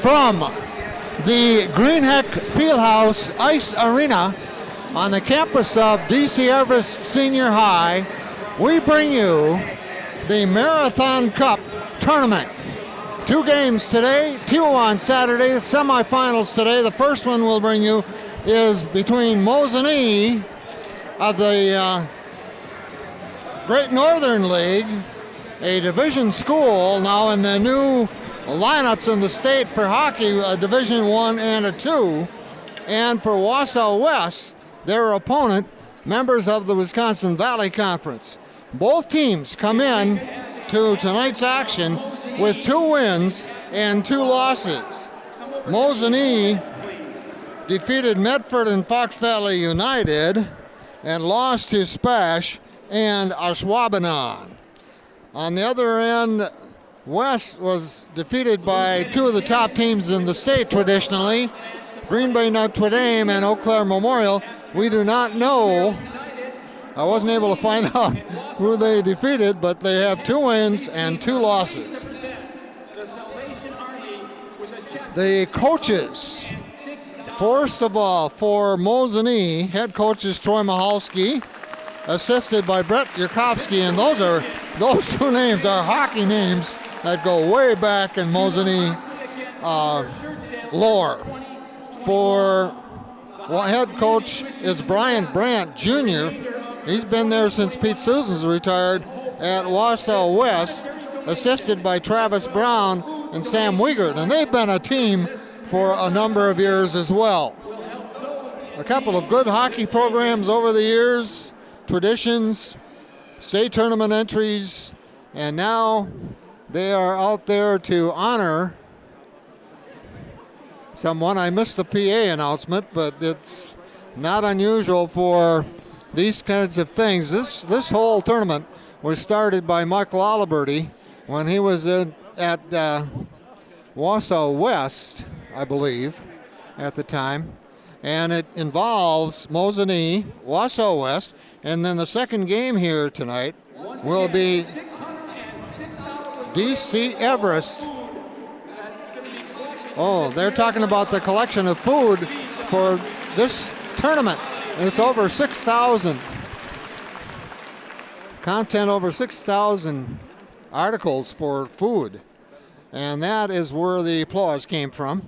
from the Greenheck Fieldhouse Ice Arena on the campus of DC Everest Senior High, we bring you the Marathon Cup Tournament. 2 games today, 2 on Saturday, semifinals today. The first one we'll bring you is between Mosinee of the Great Northern League, a division school now in the new lineups in the state for hockey, a Division I and a 2. And for Wausau West, their opponent, members of the Wisconsin Valley Conference. Both teams come in to tonight's action with 2 wins and 2 losses. Mosinee defeated Medford and Fox Valley United and lost to Spash and Ashwaubenon. On the other end, West was defeated by 2 of the top teams in the state traditionally, Green Bay Notre Dame and Eau Claire Memorial. We do not know. I wasn't able to find out who they defeated, but they have 2 wins and 2 losses. The coaches, first of all, for Mosinee, head coach is Troy Mahalski, assisted by Brett Yurkovsky, and those 2 names are hockey names that go way back in Mosinee lore. For head coach is Brian Brandt Jr. He's been there since Pete Susans retired at Wausau West, assisted by Travis Brown and Sam Wiegert, and they've been a team for a number of years as well. A couple of good hockey programs over the years, traditions, state tournament entries, and now they are out there to honor someone. I missed the PA announcement, but it's not unusual for these kinds of things. This whole tournament was started by Michael Aliberti when he was at Wausau West, I believe, at the time. And it involves Mosinee, Wausau West, and then the second game here tonight will be DC Everest. Oh, they're talking about the collection of food for this tournament. It's over 6,000. Content over 6,000 articles for food. And that is where the applause came from.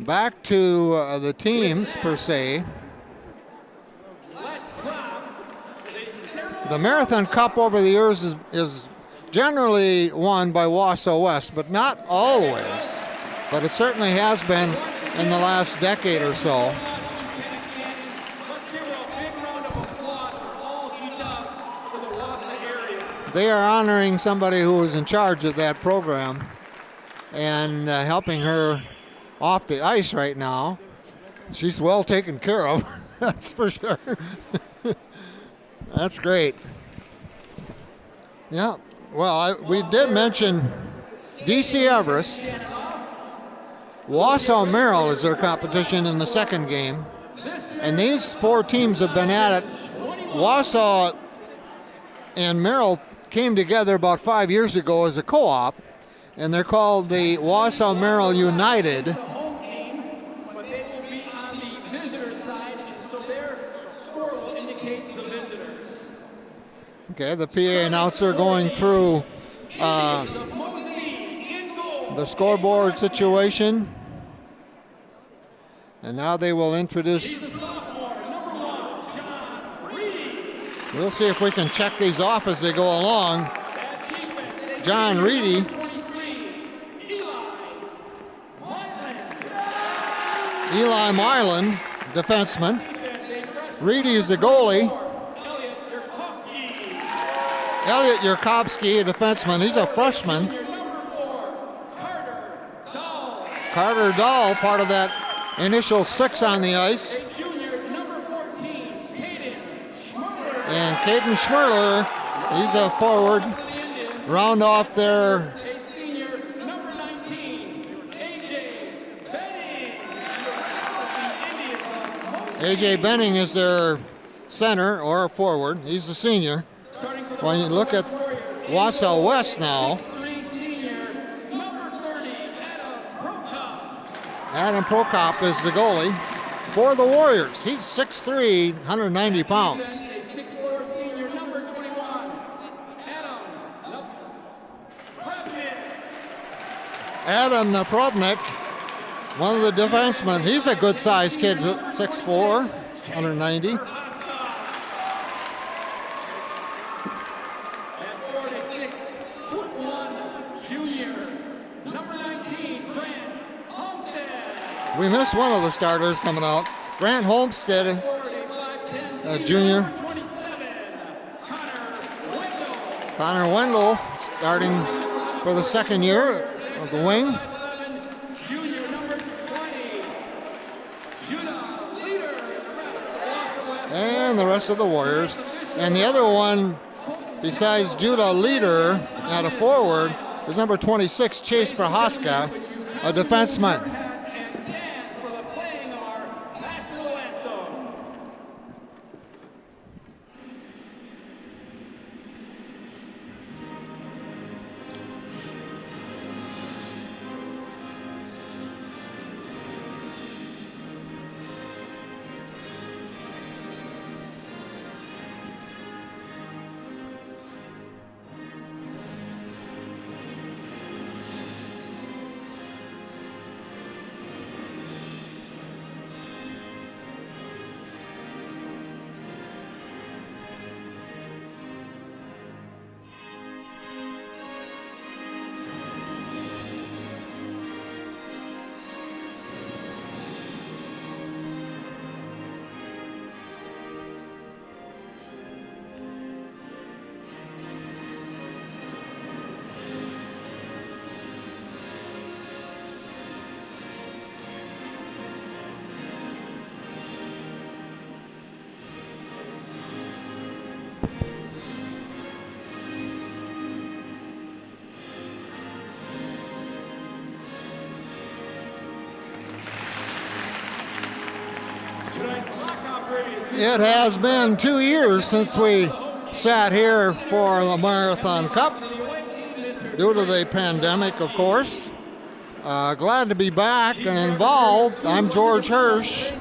Back to the teams, per se. The Marathon Cup over the years is generally won by Wausau West, but not always. But it certainly has been in the last decade or so. They are honoring somebody who was in charge of that program and helping her off the ice right now. She's well taken care of, that's for sure. That's great. Yeah, well, we did mention DC Everest. Wausau Merrill is their competition in the second game. And these 4 teams have been at it. Wausau and Merrill came together about 5 years ago as a co-op, and they're called the Wausau Merrill United. Okay, the PA announcer going through the scoreboard situation. And now they will introduce. We'll see if we can check these off as they go along. John Reedy. Eli Milan, defenseman. Reedy is the goalie. Elliot Yurkovsky, a defenseman. He's a freshman. Carter Dahl, part of that initial 6 on the ice. And Caden Schmerler, he's a forward. Round off their A.J. Benning is their center or forward. He's the senior. When you look at Wausau West now, Adam Prokop is the goalie for the Warriors. He's 6'3", 190 pounds. 6'4" senior, number 21, Adam Napravnik, one of the defensemen. He's a good-sized kid, 6'4", 190. We missed one of the starters coming out. Grant Homestead, a junior. Connor Wendell starting for the second year of the wing. And the rest of the Warriors. And the other one, besides Judah Leader at a forward, is number 26, Chase Prohaska, a defenseman. It has been 2 years since we sat here for the Marathon Cup, due to the pandemic, of course. Glad to be back and involved. I'm George Hirsch.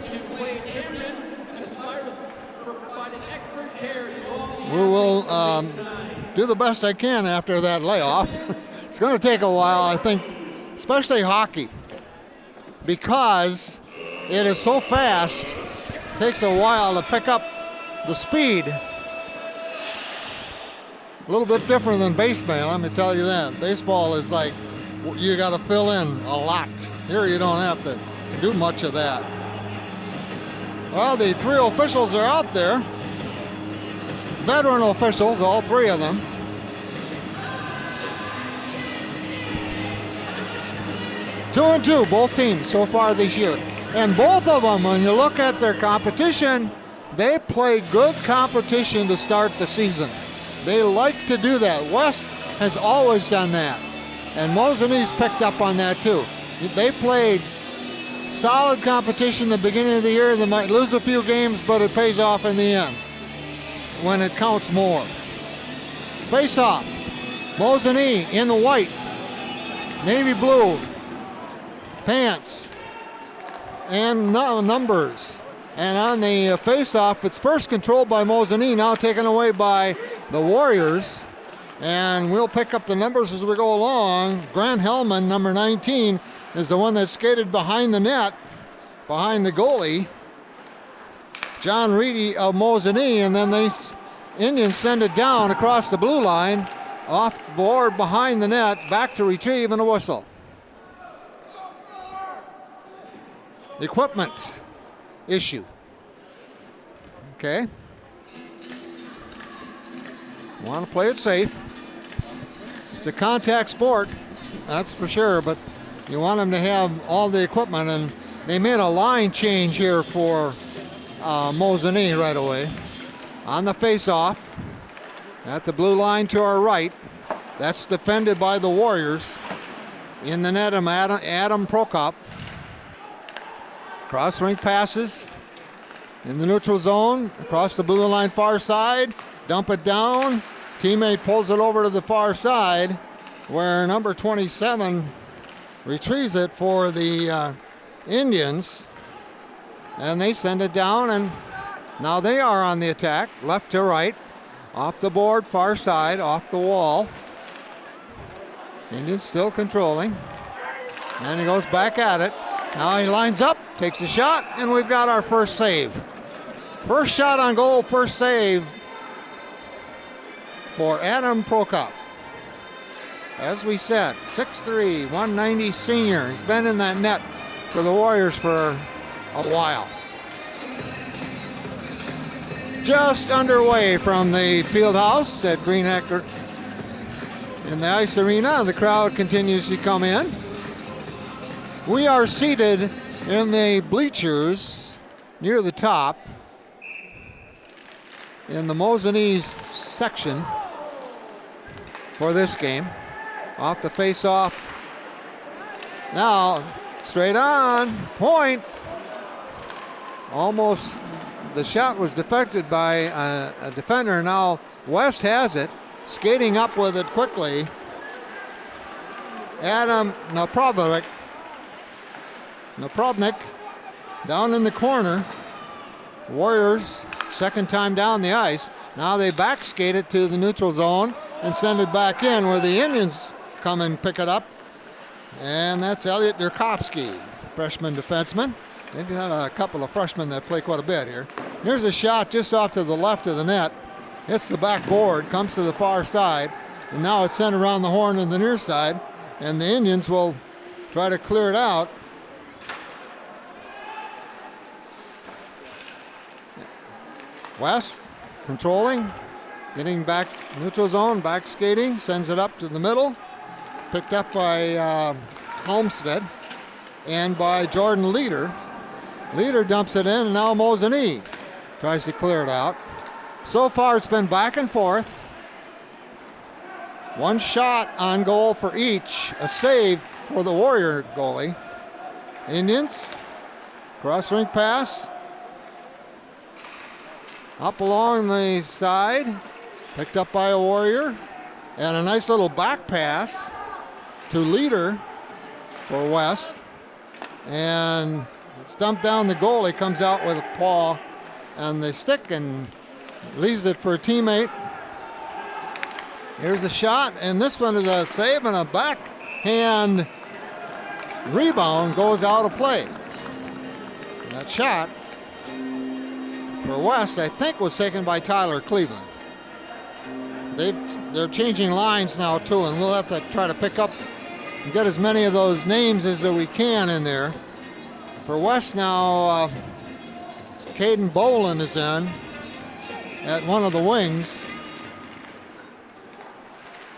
We will do the best I can after that layoff. It's going to take a while, I think, especially hockey, because it is so fast. It takes a while to pick up the speed. A little bit different than baseball, let me tell you that. Baseball is like, you got to fill in a lot. Here you don't have to do much of that. Well, the three officials are out there. Veteran officials, all three of them. Two and two, both teams so far this year. And both of them, when you look at their competition, they play good competition to start the season. They like to do that. West has always done that. And Mosinee's picked up on that too. They played solid competition at the beginning of the year. They might lose a few games, but it pays off in the end when it counts more. Face off. Mosinee in the white, navy blue pants and numbers. And on the face-off, it's first controlled by Mosinee, now taken away by the Warriors. And we'll pick up the numbers as we go along. Grant Hellman, number 19, is the one that skated behind the net, behind the goalie. John Reedy of Mosinee, and then the Indians send it down across the blue line, off board behind the net, back to retrieve and a whistle. Equipment issue. Okay. Want to play it safe. It's a contact sport, that's for sure, but you want them to have all the equipment, and they made a line change here for Mosinee right away. On the face-off, at the blue line to our right, that's defended by the Warriors. In the net, Adam Prokop. Cross rink passes in the neutral zone, across the blue line far side, dump it down. Teammate pulls it over to the far side, where number 27 retrieves it for the Indians, and they send it down, and now they are on the attack, left to right, off the board, far side, off the wall. Indians still controlling, and he goes back at it. Now he lines up, takes a shot, and we've got our first save. First shot on goal, first save for Adam Prokop. As we said, 6'3", 190 senior. He's been in that net for the Warriors for a while. Just underway from the Fieldhouse at Greenheck in the ice arena. The crowd continues to come in. We are seated in the bleachers near the top in the Mosinee section for this game. Off the face-off. Now, straight on, point. Almost, the shot was deflected by a defender. Now, West has it, skating up with it quickly. Adam Napravnik down in the corner. Warriors, second time down the ice. Now they back skate it to the neutral zone and send it back in where the Indians come and pick it up. And that's Elliot Yurkovsky, freshman defenseman. They've got a couple of freshmen that play quite a bit here. Here's a shot just off to the left of the net. Hits the backboard, comes to the far side, and now it's sent around the horn on the near side, and the Indians will try to clear it out. West controlling, getting back neutral zone, back skating, sends it up to the middle. Picked up by Homestead and by Jordan Leader. Leader dumps it in, and now Mosinee tries to clear it out. So far it's been back and forth. One shot on goal for each, a save for the Warrior goalie. Indians, cross rink pass. Up along the side, picked up by a Warrior, and a nice little back pass to Leader for West, and it's dumped down the goalie, comes out with a paw and the stick and leaves it for a teammate. Here's the shot, and this one is a save, and a backhand rebound goes out of play. That shot for West, I think, was taken by Tyler Cleveland. They're changing lines now too, and we'll have to try to pick up and get as many of those names as we can in there. For West now, Caden Boland is in at one of the wings.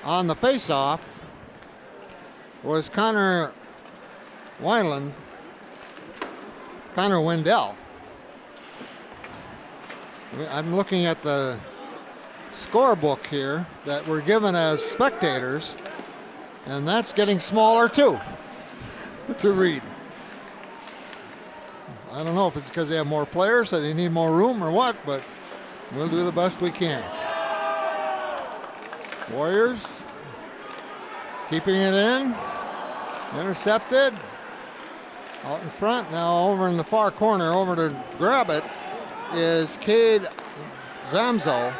On the face-off was Connor Wendell. I'm looking at the scorebook here that we're given as spectators, and that's getting smaller too to read. I don't know if it's because they have more players, so they need more room or what, but we'll do the best we can. Warriors keeping it in, intercepted, out in front. Now over in the far corner, over to grab it is Cade Zamro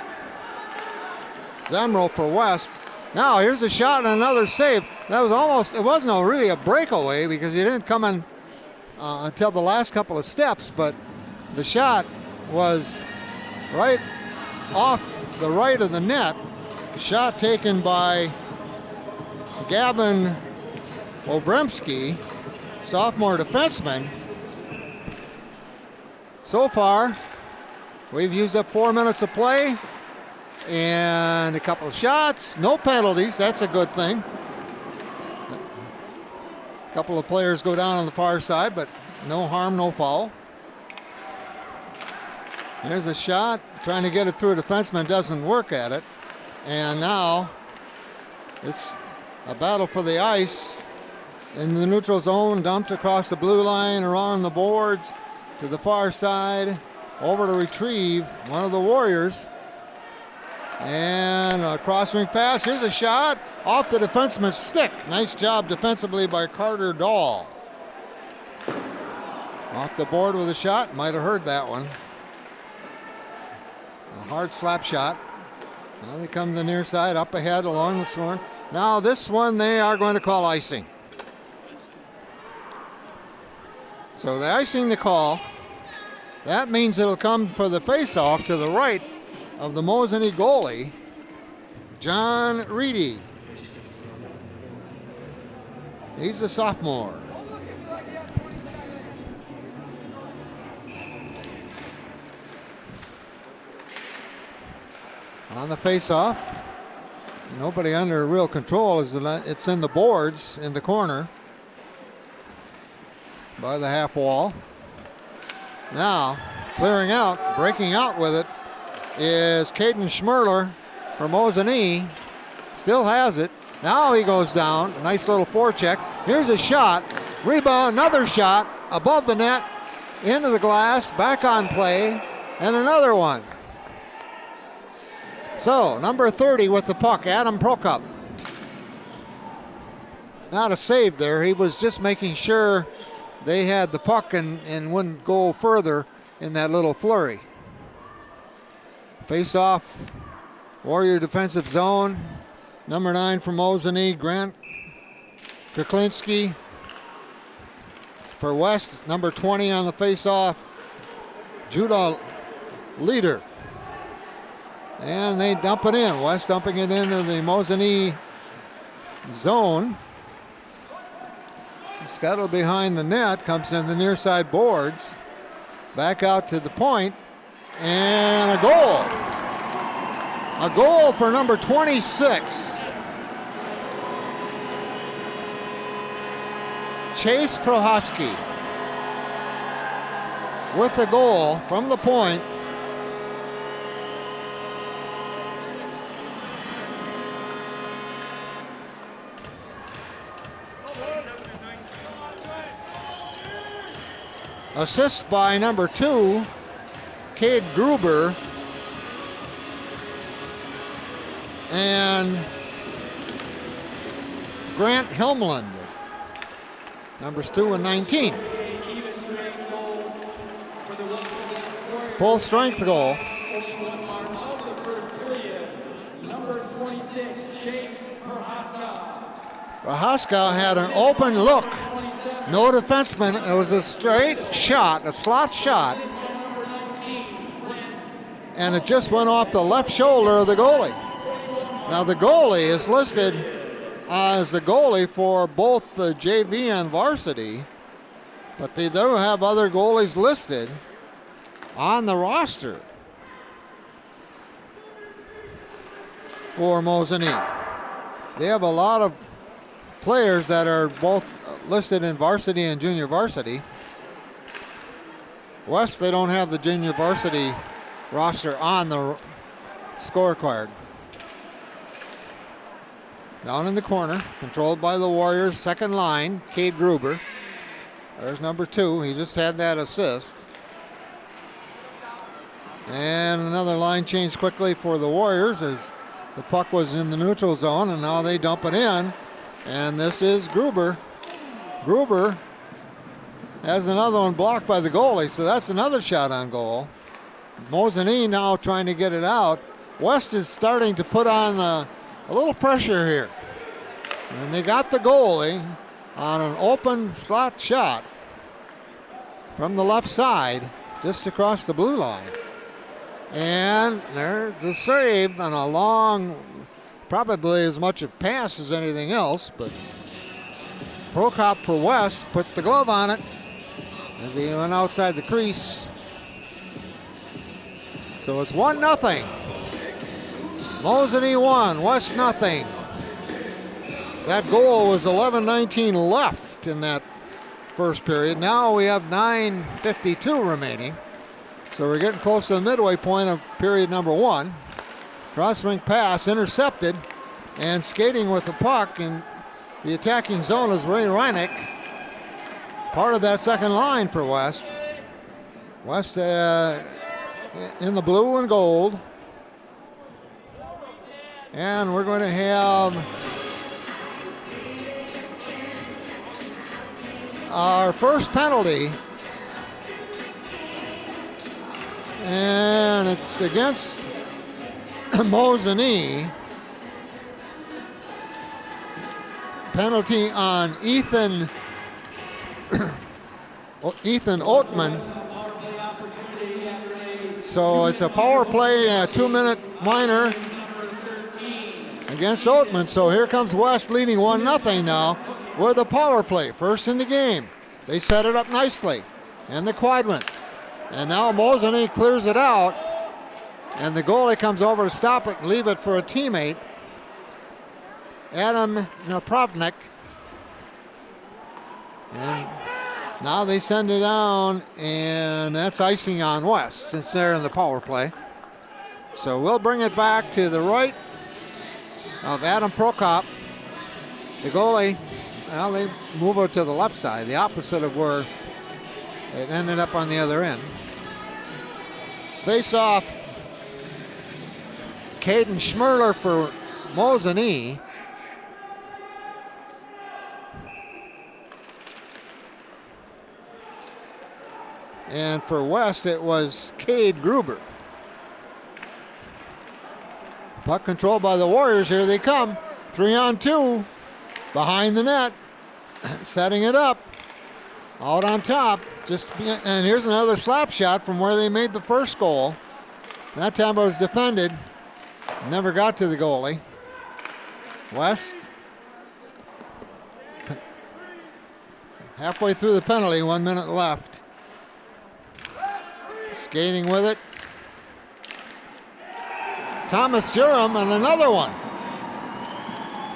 for West. Now here's a shot and another save. That was almost, it wasn't really a breakaway because he didn't come in until the last couple of steps, but the shot was right off the right of the net. A shot taken by Gavin Obremski, sophomore defenseman. So far, we've used up 4 minutes of play and a couple of shots. No penalties, that's a good thing. A couple of players go down on the far side, but no harm, no foul. There's a shot, trying to get it through a defenseman, doesn't work at it. And now it's a battle for the ice in the neutral zone, dumped across the blue line, around the boards to the far side, over to retrieve one of the Warriors. And a cross-rink pass. Here's a shot off the defenseman's stick. Nice job defensively by Carter Dahl. Off the board with a shot. Might have heard that one. A hard slap shot. Now they come to the near side, up ahead along the sworn. Now this one they are going to call icing. So the icing the call. That means it'll come for the face-off to the right of the Mosinee goalie, John Reedy. He's a sophomore. On the face-off, nobody under real control. It's in the boards in the corner by the half wall. Now, clearing out, breaking out with it is Caden Schmerler from Mosinee. Still has it. Now he goes down. Nice little forecheck. Here's a shot. Rebound, another shot above the net, into the glass, back on play, and another one. So, number 30 with the puck, Adam Prokop. Not a save there. He was just making sure they had the puck and wouldn't go further in that little flurry. Face off, Warrior defensive zone. Number 9 from Mosinee, Grant Kuklinski. For West, number 20 on the face off, Judah Leader. And they dump it in. West dumping it into the Mosinee zone. Scuttle behind the net, comes in the near side boards. Back out to the point, and a goal. A goal for number 26. Chase Prohaski with the goal from the point. Assist by number 2, Cade Gruber. And Grant Helmland. Numbers 2 and 19. Full strength goal. Number 26, Chase Prohaska. Prohaska had an open look. No defenseman. It was a straight shot, a slot shot. And it just went off the left shoulder of the goalie. Now the goalie is listed as the goalie for both the JV and varsity, but they do have other goalies listed on the roster for Mosinee. They have a lot of players that are both listed in varsity and junior varsity. West, they don't have the junior varsity roster on the scorecard. Down in the corner, controlled by the Warriors, second line, Cade Gruber. There's number 2, he just had that assist. And another line change quickly for the Warriors as the puck was in the neutral zone, and now they dump it in. And this is Gruber. Gruber has another one blocked by the goalie, so that's another shot on goal. Mosinee now trying to get it out. West is starting to put on a little pressure here. And they got the goalie on an open slot shot from the left side, just across the blue line. And there's a save on a long, probably as much a pass as anything else, but Prokop for West put the glove on it as he went outside the crease. So it's 1-0. Mosinee 1, West 0. That goal was 11:19 left in that first period. Now we have 9:52 remaining. So we're getting close to the midway point of period number 1. Cross-rink pass intercepted, and skating with the puck in the attacking zone is Ray Reineck, part of that second line for West. West in the blue and gold. And we're going to have our first penalty And it's against Mosinee. Penalty on Ethan Oatman. So it's a power play, a 2-minute minor against Oatman. So here comes West leading 1-0 now with a power play. First in the game. They set it up nicely. And the quadrant. And now Mosinee clears it out. And the goalie comes over to stop it and leave it for a teammate. Adam Napravnik. And now they send it down, and that's icing on West since they're in the power play. So we'll bring it back to the right of Adam Prokop. The goalie, well, they move it to the left side, the opposite of where it ended up on the other end. Face off, Caden Schmerler for Mosinee. And for West, it was Cade Gruber. Puck controlled by the Warriors. Here they come. 3-on-2. Behind the net. Setting it up. Out on top. And here's another slap shot from where they made the first goal. That time it was defended. Never got to the goalie. West. Halfway through the penalty, 1 minute left. Skating with it. Thomas Durham and another one.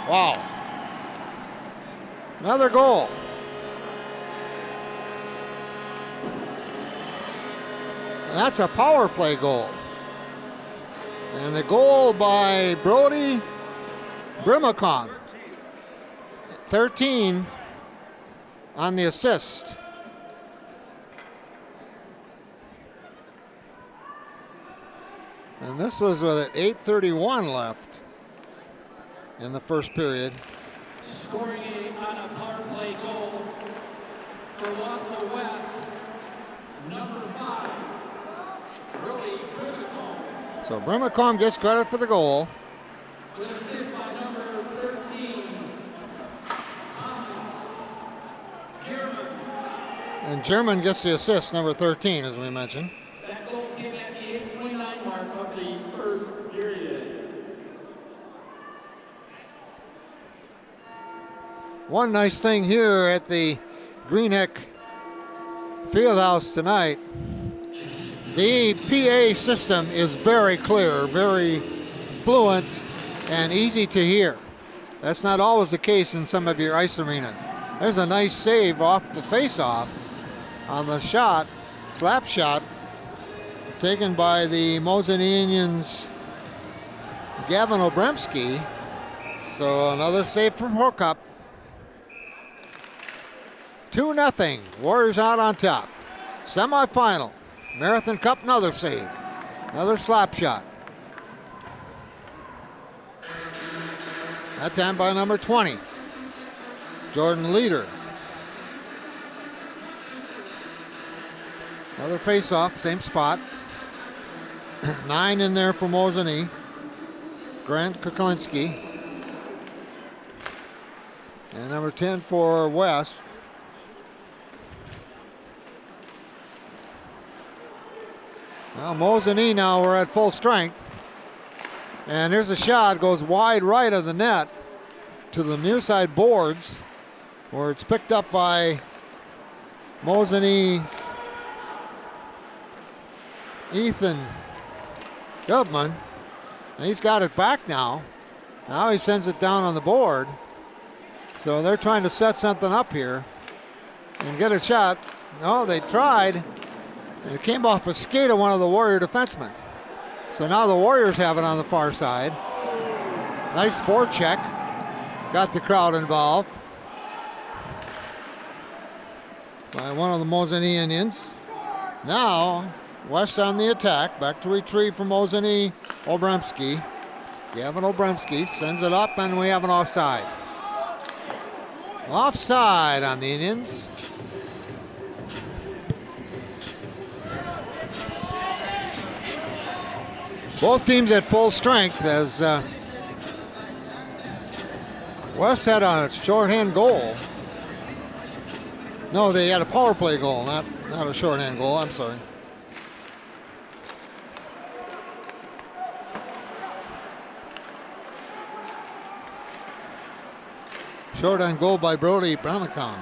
Wow. Another goal. And that's a power play goal. And the goal by Brody Brimacon. 13 on the assist. And this was with 8:31 left in the first period. Scoring on a power play goal for Wausau West, number 5, Brody Brimacombe. So Brimacombe gets credit for the goal. With assist by number 13, Thomas German. And German gets the assist, number 13, as we mentioned. That goal came at the 8:29 mark of the first period. One nice thing here at the Greenheck Fieldhouse tonight, the PA system is very clear, very fluent, and easy to hear. That's not always the case in some of your ice arenas. There's a nice save off the face-off on the shot, slap shot, taken by the Mosineans' Gavin Obremski. So another save from Horkup. 2-0. Warriors out on top. Semi-final. Marathon Cup, another save. Another slap shot. That time by number 20. Jordan Leader. Another face-off, same spot. 9 in there for Mosinee. Grant Kuklinski. And number 10 for West. Well, Mosinee now we're at full strength. And here's a shot, goes wide right of the net to the near side boards, where it's picked up by Mosinee's Ethan Gubman. And he's got it back now. Now he sends it down on the board. So they're trying to set something up here and get a shot. No, they tried. And it came off a skate of one of the Warrior defensemen. So now the Warriors have it on the far side. Nice forecheck. Got the crowd involved by one of the Mosineans. Now, West on the attack. Back to retrieve from Mosinee. Obremski. Gavin Obremski sends it up, and we have an offside. Offside on the Indians. Both teams at full strength as West had a shorthand goal. No, they had a power play goal, not a shorthand goal. I'm sorry. Shorthand goal by Brody Bramacom.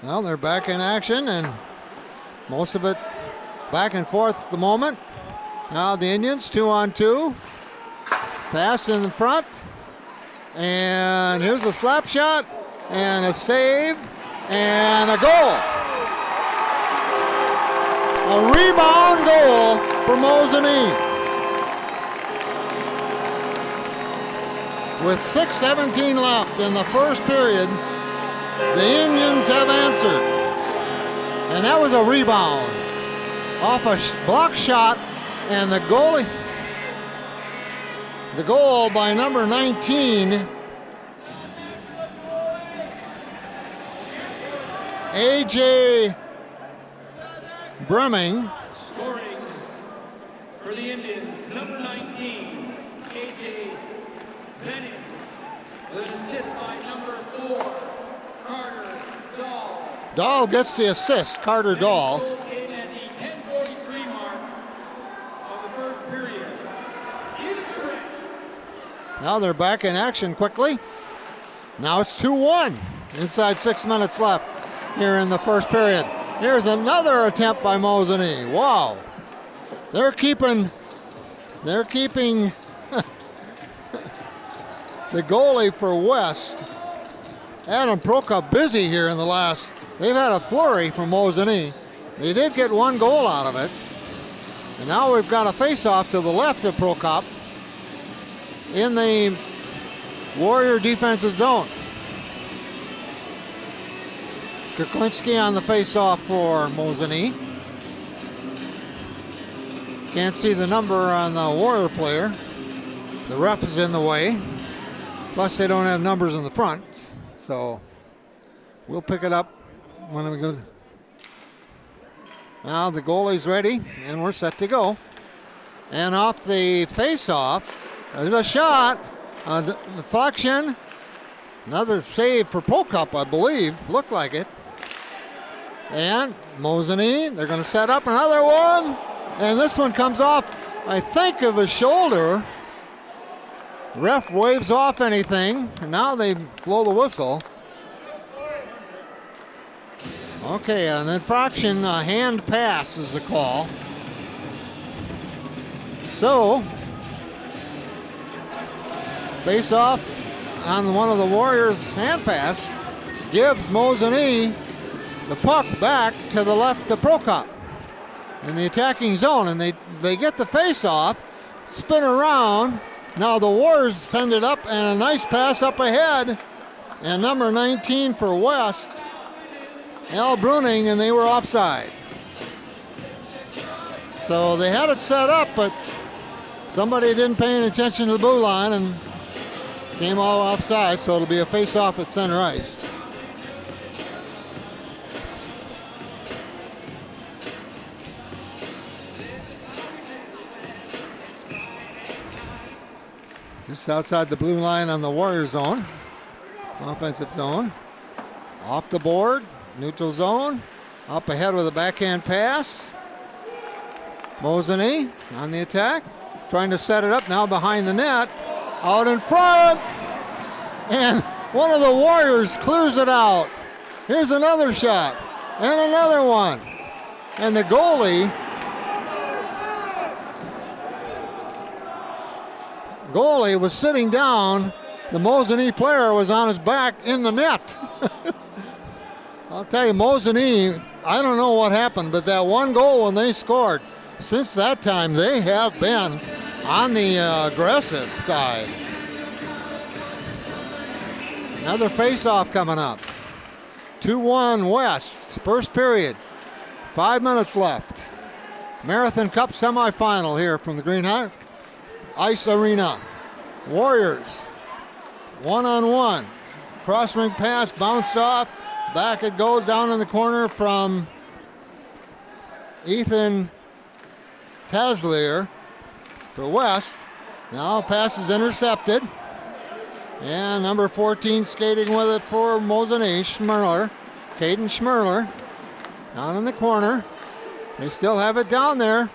Well, they're back in action, and most of it back and forth at the moment. Now the Indians 2-on-2. Pass in the front. And here's a slap shot and a save and a goal. A rebound goal for Mosinee. With 6:17 left in the first period, the Indians have answered. And that was a rebound off a block shot, and the goalie, the goal by number 19, A.J. Bremming. Scoring for the Indians, number 19, A.J. Bremming, with an assist by number 4, Carter Dahl. Dahl gets the assist, Carter Dahl. Came at the 10:43 mark of the first period. Even strength. Now they're back in action quickly. Now it's 2-1. Inside 6 minutes left here in the first period. Here's another attempt by Mosinee. Wow. They're keeping the goalie for West, Adam Prokop, busy here in the last. They've had a flurry from Mosinee. They did get one goal out of it. And now we've got a face-off to the left of Prokop in the Warrior defensive zone. Kuklinski on the face-off for Mosinee. Can't see the number on the Warrior player. The ref is in the way. Plus they don't have numbers in the front. So we'll pick it up when we go. Now the goalie's ready and we're set to go. And off the face-off, there's a shot, a deflection. Another save for Prokop, I believe. Looked like it. And Mosinee, they're going to set up another one. And this one comes off, I think, of his shoulder. Ref waves off anything. And now they blow the whistle. Okay, an infraction, a hand pass is the call. So, face off on one of the Warriors' hand pass gives Mosinee the puck back to the left of Prokop in the attacking zone, and they get the face off, spin around. Now the Warriors send it up, and a nice pass up ahead, and number 19 for West, Al Bruning, and they were offside. So they had it set up, but somebody didn't pay any attention to the blue line and came all offside, so it'll be a face-off at center ice. Just outside the blue line on the Warrior zone, offensive zone. Off the board, neutral zone, up ahead with a backhand pass. Mosinee on the attack, trying to set it up now behind the net, out in front, and one of the Warriors clears it out. Here's another shot, and another one, and the goalie was sitting down. The Mosinee player was on his back in the net. I'll tell you, Mosinee, I don't know what happened, but that one goal when they scored, since that time they have been on the aggressive side. Another face-off coming up. 2-1 West, first period. 5 minutes left. Marathon Cup semifinal here from the Greenheck Ice Arena. Warriors 1-on-1. Cross-ring pass, bounced off. Back it goes down in the corner from Ethan Taslier for West. Now pass is intercepted. And number 14 skating with it for Mosinee, Schmerler. Caden Schmerler down in the corner. They still have it down there.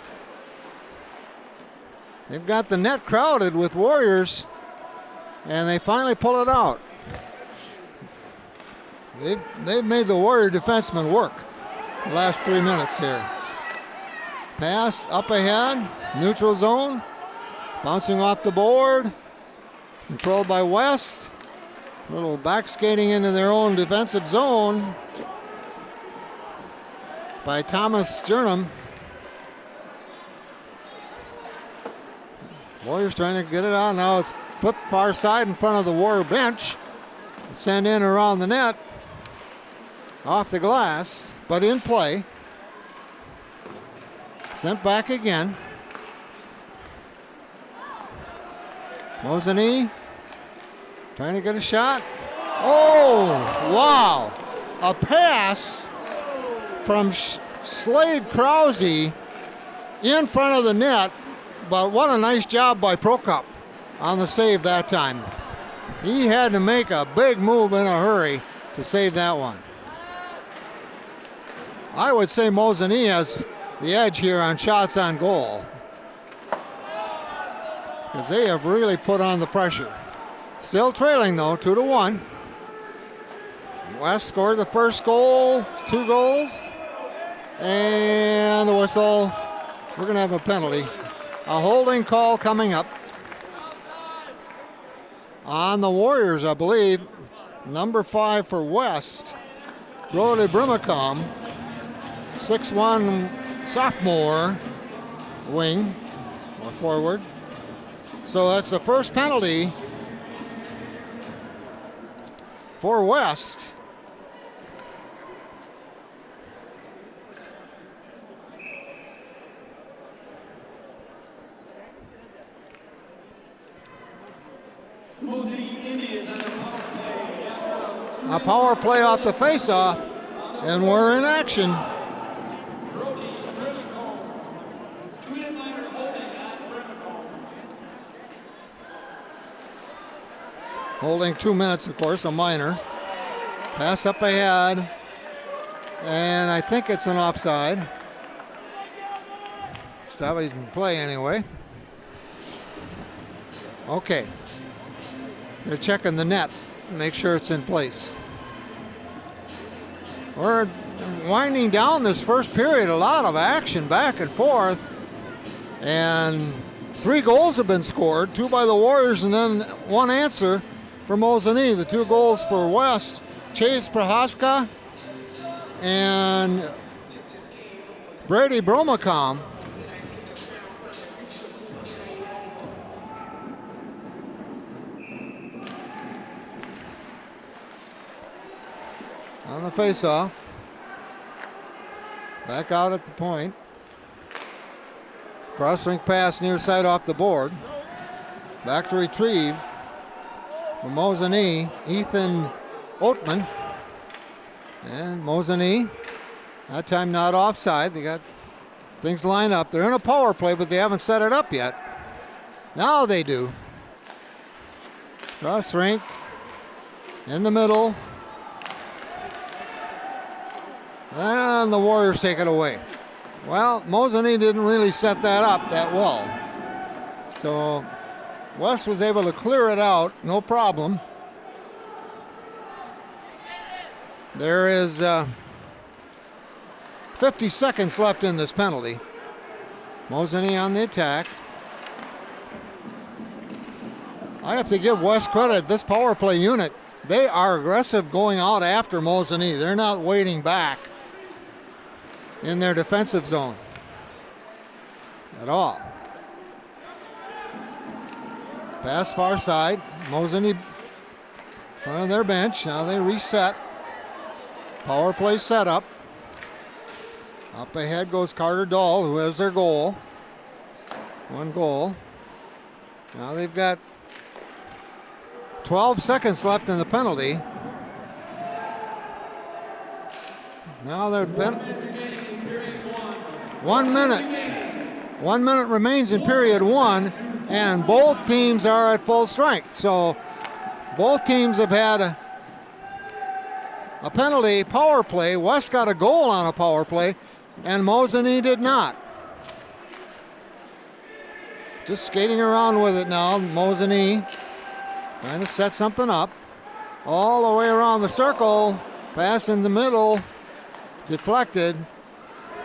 They've got the net crowded with Warriors, and they finally pull it out. They've made the Warrior defensemen work the last 3 minutes here. Pass up ahead, neutral zone, bouncing off the board, controlled by West. A little back skating into their own defensive zone by Thomas Jernam. Warriors trying to get it out. Now it's flipped far side in front of the Warrior bench. Sent in around the net. Off the glass, but in play. Sent back again. Mosinee trying to get a shot. Oh, wow. A pass from Slade Krause in front of the net, but what a nice job by Prokop on the save that time. He had to make a big move in a hurry to save that one. I would say Mosinee has the edge here on shots on goal, because they have really put on the pressure. Still trailing though, 2-1. West scored the first goal, it's 2 goals, and the whistle. We're gonna have a penalty. A holding call coming up on the Warriors, I believe. Number 5 for West, Brody Brimacom, 6'1" sophomore wing or forward. So that's the first penalty for West. A power play off the face-off, and we're in action. Holding 2 minutes, of course, a minor. Pass up ahead, and I think it's an offside. Stop it in play anyway. Okay. They're checking the net, make sure it's in place. We're winding down this first period, a lot of action back and forth, and 3 goals have been scored, 2 by the Warriors and then 1 answer for Mosinee. The 2 goals for West, Chase Prohaska and Brady Bromacom. On the face-off. Back out at the point. Cross-rink pass near side off the board. Back to retrieve from Mosinee, Ethan Oatman. And Mosinee, that time not offside. They got things lined up. They're in a power play, but they haven't set it up yet. Now they do. Cross-rink in the middle. And the Warriors take it away. Well, Mosinee didn't really set that up that well. So West was able to clear it out, no problem. There is 50 seconds left in this penalty. Mosinee on the attack. I have to give West credit. This power play unit, they are aggressive going out after Mosinee. They're not waiting back in their defensive zone at all. Pass far side. Mosinee in front of their bench. Now they reset. Power play setup. Up ahead goes Carter Dahl, who has their goal. 1 goal. Now they've got 12 seconds left in the penalty. Now they're 1 minute. 1 minute remains in period one, and both teams are at full strength. So both teams have had a penalty power play. West got a goal on a power play, and Mosinee did not. Just skating around with it now. Mosinee trying to set something up. All the way around the circle. Pass in the middle. Deflected.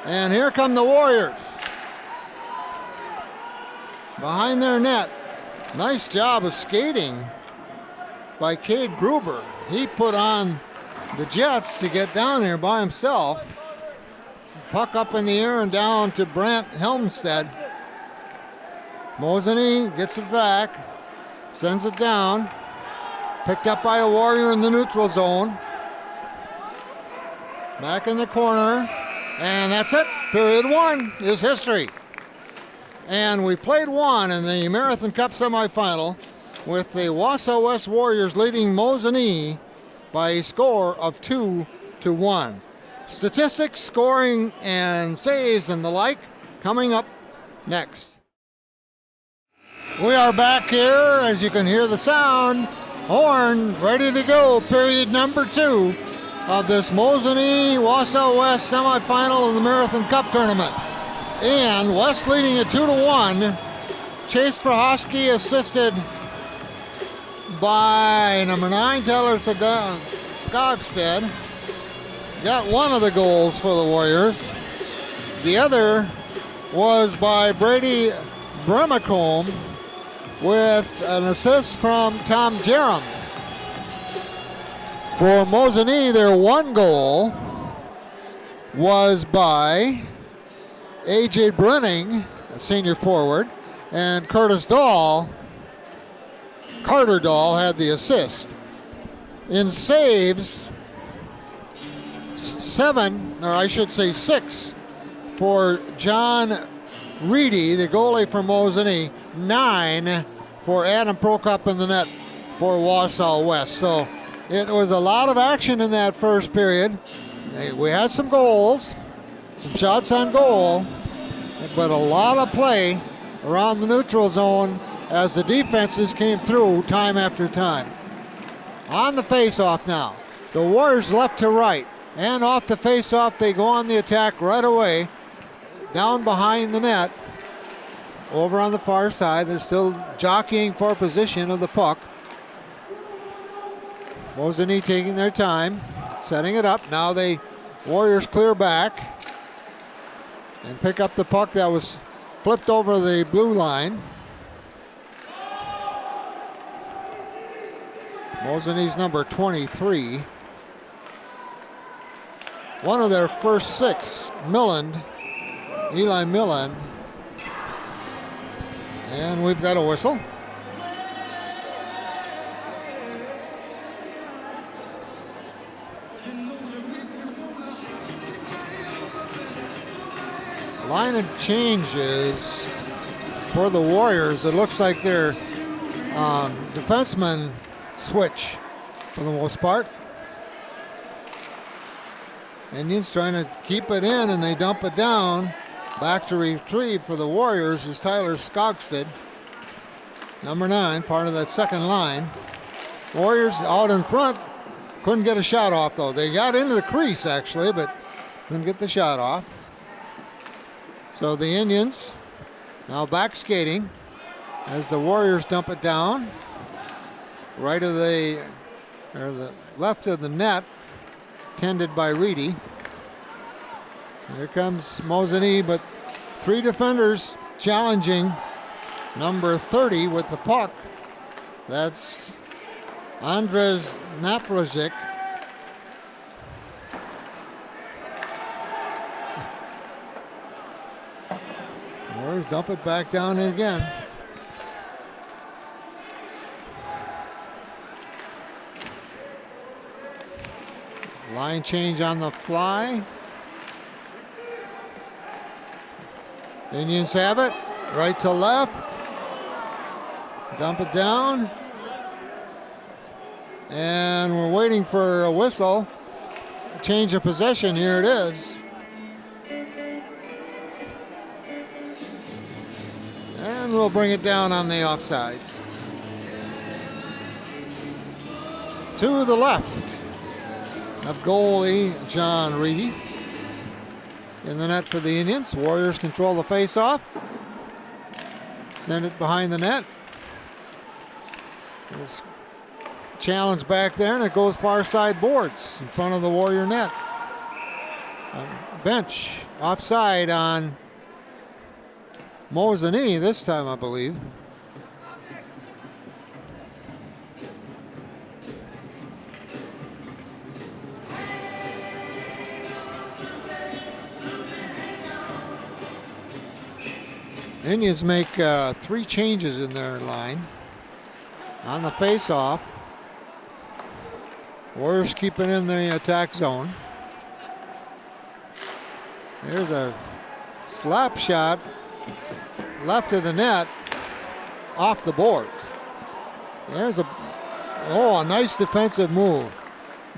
And here come the Warriors. Behind their net. Nice job of skating by Cade Gruber. He put on the Jets to get down there by himself. Puck up in the air and down to Brant Helmstead. Mosinee gets it back, sends it down. Picked up by a Warrior in the neutral zone. Back in the corner, and that's it. Period one is history. And we played one in the Marathon Cup semifinal with the Wausau West Warriors leading Mosinee by a score of 2-1. Statistics, scoring, and saves and the like coming up next. We are back here, as you can hear the sound. Horn ready to go. Period number 2 of this Mosinee Wausau West semifinal of the Marathon Cup tournament. And West leading it 2-1. Chase Prohaski assisted by number 9, Taylor Skogstad. Got one of the goals for the Warriors. The other was by Brady Bremacombe with an assist from Tom Jerem. For Mosinee, their one goal was by A.J. Brenning, a senior forward, and Carter Dahl had the assist. In saves, 6 for John Reedy, the goalie for Mosinee, 9 for Adam Prokop in the net for Wausau West. So it was a lot of action in that first period. We had some goals, some shots on goal, but a lot of play around the neutral zone as the defenses came through time after time. On the face-off now, the Warriors left to right, and off the face-off they go on the attack right away, down behind the net. Over on the far side, they're still jockeying for position of the puck. Mosinee taking their time, setting it up. Now they Warriors clear back and pick up the puck that was flipped over the blue line. Mosinee's number 23. One of their first 6, Eli Milland. And we've got a whistle. Line of changes for the Warriors. It looks like their defensemen switch for the most part. Indians trying to keep it in, and they dump it down. Back to retrieve for the Warriors is Tyler Skogstad, number 9, part of that second line. Warriors out in front, couldn't get a shot off though. They got into the crease actually, but couldn't get the shot off. So the Indians now back skating as the Warriors dump it down. Right of the left of the net, tended by Reedy. Here comes Mosinee, but 3 defenders challenging number 30 with the puck. That's Andres Naprajic. Warriors dump it back down again. Line change on the fly. Indians have it, right to left. Dump it down. And we're waiting for a whistle. A change of possession. Here it is. And we'll bring it down on the offsides. To the left of goalie John Reedy. In the net for the Indians. Warriors control the face-off. Send it behind the net. It's challenge back there, and it goes far side boards in front of the Warrior net. Bench offside on Mosinee this time, I believe. Indians make 3 changes in their line. On the face-off, Warriors keep it in the attack zone. There's a slap shot left of the net off the boards. There's a nice defensive move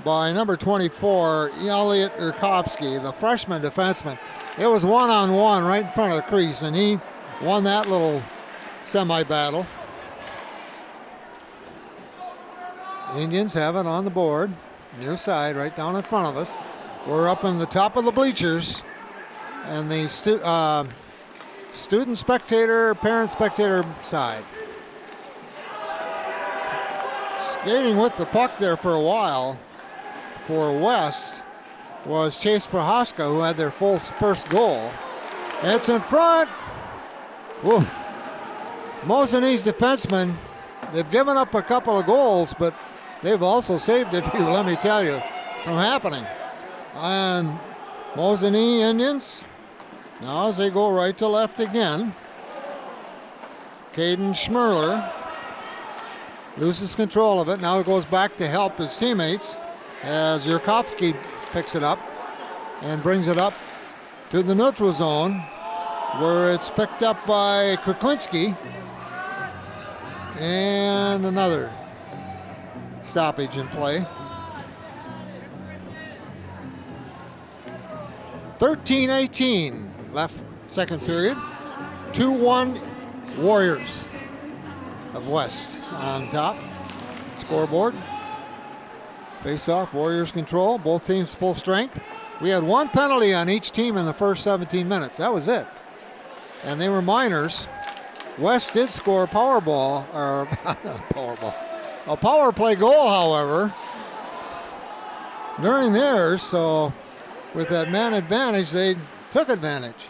by number 24, Elliot Urkowski, the freshman defenseman. It was one-on-one right in front of the crease, and he won that little semi-battle. Indians have it on the board, near side, right down in front of us. We're up in the top of the bleachers, and the student spectator, parent spectator side. Skating with the puck there for a while for West was Chase Prohaska, who had their first goal. It's in front. Whoa. Mosinee's defensemen, they've given up a couple of goals, but they've also saved a few, let me tell you, from happening. And Mosinee Indians, now as they go right to left again, Caden Schmerler loses control of it. Now it goes back to help his teammates as Yurkovsky picks it up and brings it up to the neutral zone, where it's picked up by Kuklinski. And another stoppage in play. 13-18 left second period. 2-1 Warriors of West on top. Scoreboard. Face-off, Warriors control. Both teams full strength. We had 1 penalty on each team in the first 17 minutes. That was it. And they were minors. West did score a power play goal, however, during theirs. So with that man advantage, they took advantage.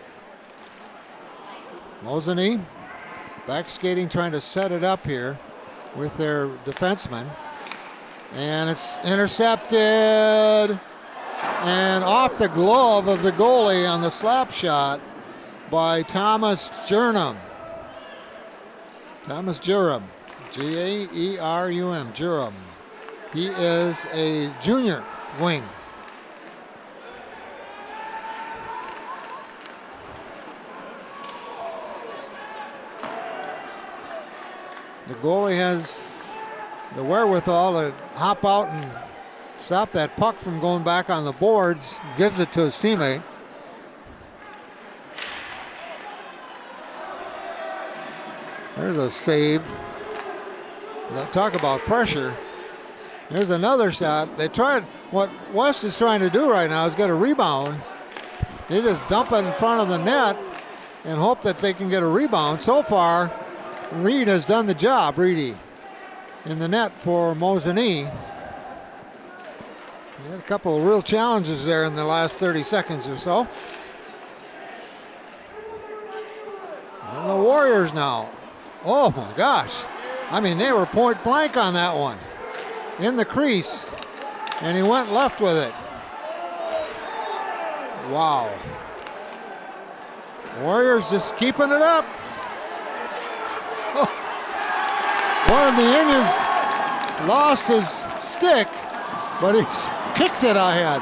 Mosinee back skating, trying to set it up here with their defenseman. And it's intercepted and off the glove of the goalie on the slap shot by Thomas Jernum. Thomas Jerem, G-A-E-R-U-M, Jerem. He is a junior wing. The goalie has the wherewithal to hop out and stop that puck from going back on the boards, gives it to his teammate. There's a save. Talk about pressure. There's another shot. They tried, what West is trying to do right now is get a rebound. They just dump it in front of the net and hope that they can get a rebound. So far, Reed has done the job, Reedy, in the net for Mosinee. He had a couple of real challenges there in the last 30 seconds or so. And the Warriors now. Oh my gosh. I mean, they were point blank on that one. In the crease. And he went left with it. Wow. Warriors just keeping it up. Oh. One of the Indians lost his stick, but he's kicked it ahead.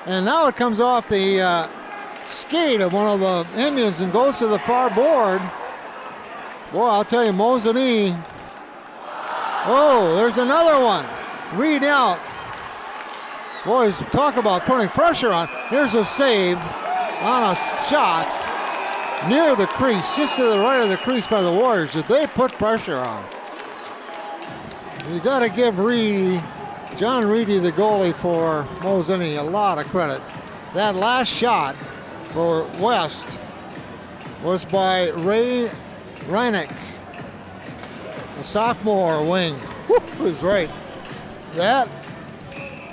And now it comes off the skate of one of the Indians and goes to the far board. Boy, I'll tell you, Mosinee Oh, there's another one. Reed out. Boys, talk about putting pressure on. Here's a save on a shot near the crease, just to the right of the crease by the Warriors that they put pressure on. You got to give John Reedy, the goalie for Mosinee, a lot of credit. That last shot for West was by Ray Greenheck, a sophomore wing. Woo, was right. That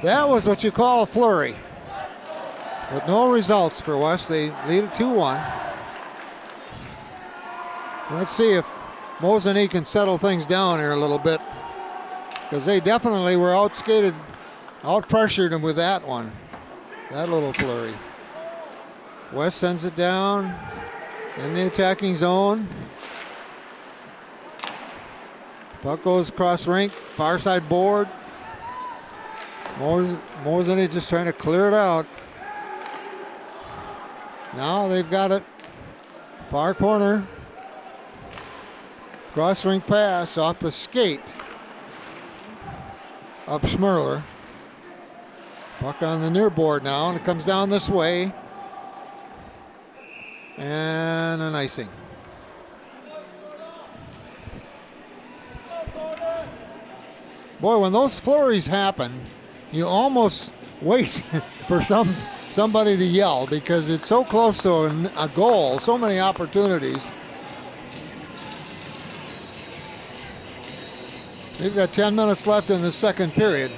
was what you call a flurry. But no results for West. They lead it 2-1. Let's see if Mosinee can settle things down here a little bit, because they definitely were outskated, out-pressured them with that one. That little flurry. West sends it down in the attacking zone. Puck goes across rink, far side board. Mosinee just trying to clear it out. Now they've got it. Far corner. Cross rink pass off the skate of Schmerler. Puck on the near board now, and it comes down this way. And an icing. Boy, when those flurries happen, you almost wait for somebody to yell, because it's so close to a goal, so many opportunities. We've got 10 minutes left in the second period.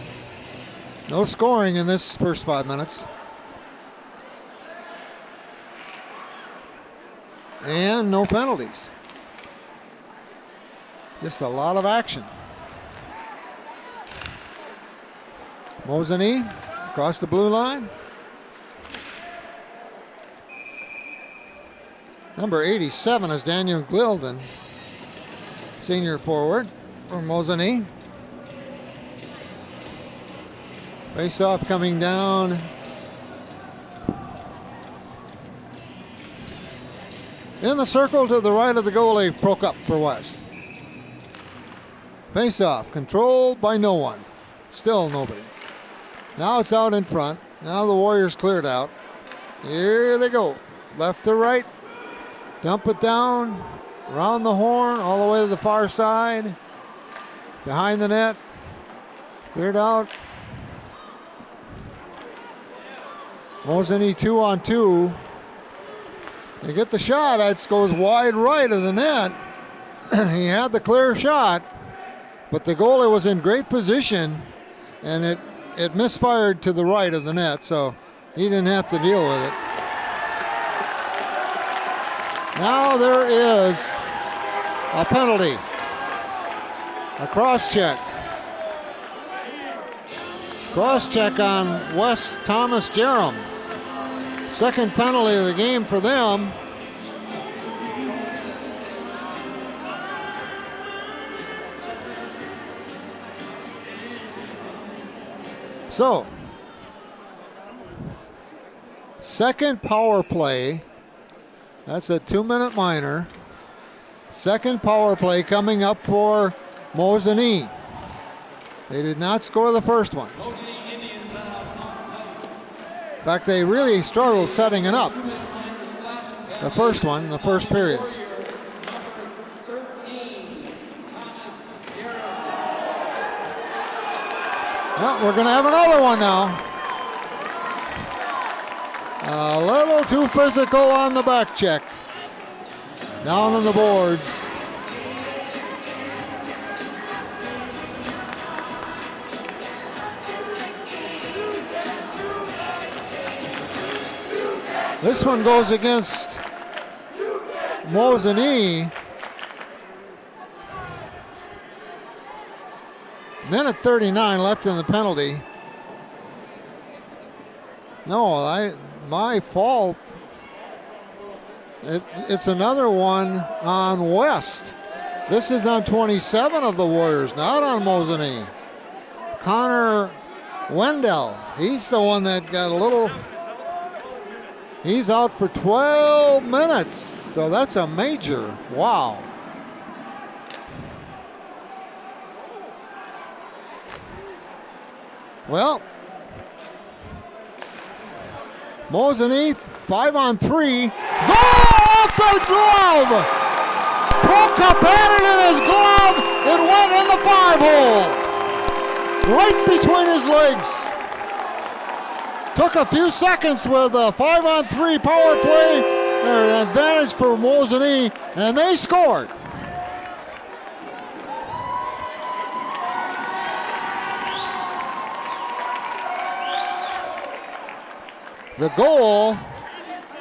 No scoring in this first 5 minutes. And no penalties. Just a lot of action. Mosinee across the blue line. Number 87 is Daniel Glilden, senior forward for Mosinee. Face-off coming down. In the circle to the right of the goalie, broke up for West. Face-off controlled by no one. Still nobody. Now it's out in front. Now the Warriors cleared out. Here they go. Left to right. Dump it down. Around the horn. All the way to the far side. Behind the net. Cleared out. Mosinee 2-on-2. They get the shot. It goes wide right of the net. He had the clear shot, but the goalie was in great position, and it misfired to the right of the net, so he didn't have to deal with it. Now there is a penalty. A cross-check. Cross-check on West Thomas Jerem. Second penalty of the game for them. So, second power play. That's a 2-minute minor. Second power play coming up for Mosinee. They did not score the first one. In fact, they really struggled setting it up. The first one, the first period. Well, we're going to have another one now. A little too physical on the back check. Down on the boards. This one goes against Mosinee. Minute 39 left in the penalty. No, my fault. It's another one on West. This is on 27 of the Warriors, not on Mosinee. Connor Wendell, he's the one that got a little... He's out for 12 minutes, so that's a major. Wow. Well, Mosinee, 5-on-3. Goal off the glove! Prokop had it in his glove. It went in the 5-hole. Right between his legs. Took a few seconds with a 5-on-3 power play. Advantage for Mosinee, and they scored. The goal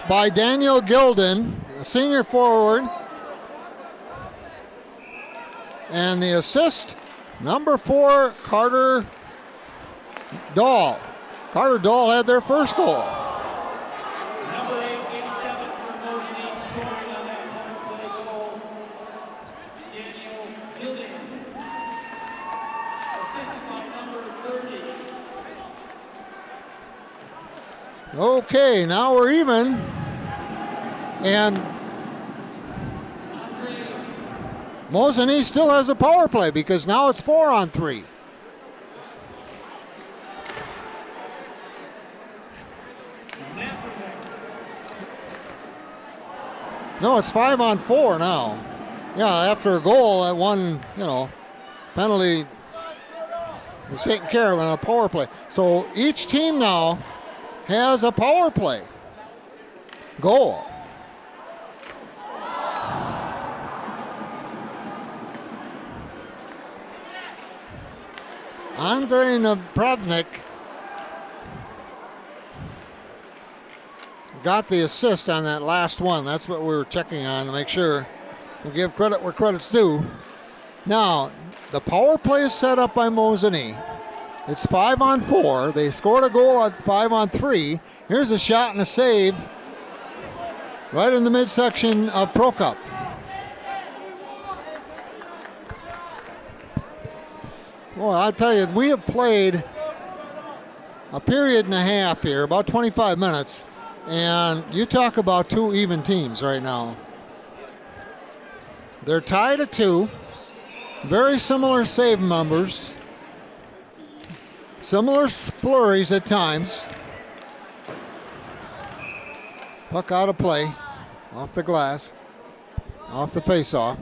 by Daniel Gilden, a senior forward. And the assist, number 4, Carter Dahl. Carter Dahl had their first goal. Number 87 for Mosinee scoring on that power play goal. Daniel Gilden. Assisted by number 30. Okay, now we're even. And Mosinee still has a power play because now it's 4-on-3. No, it's 5-on-4 now. Yeah, after a goal, that one, penalty was taken care of on a power play. So each team now has a power play goal. Andrei Napravnik got the assist on that last one. That's what we were checking on to make sure we give credit where credit's due. Now, the power play is set up by Mosinee. It's 5-on-4. They scored a goal at 5-on-3. Here's a shot and a save right in the midsection of Prokop. Well, I'll tell you, we have played a period and a half here, about 25 minutes, and you talk about two even teams right now. They're tied at 2, very similar save numbers, similar flurries at times. Puck out of play, off the glass, off the face-off.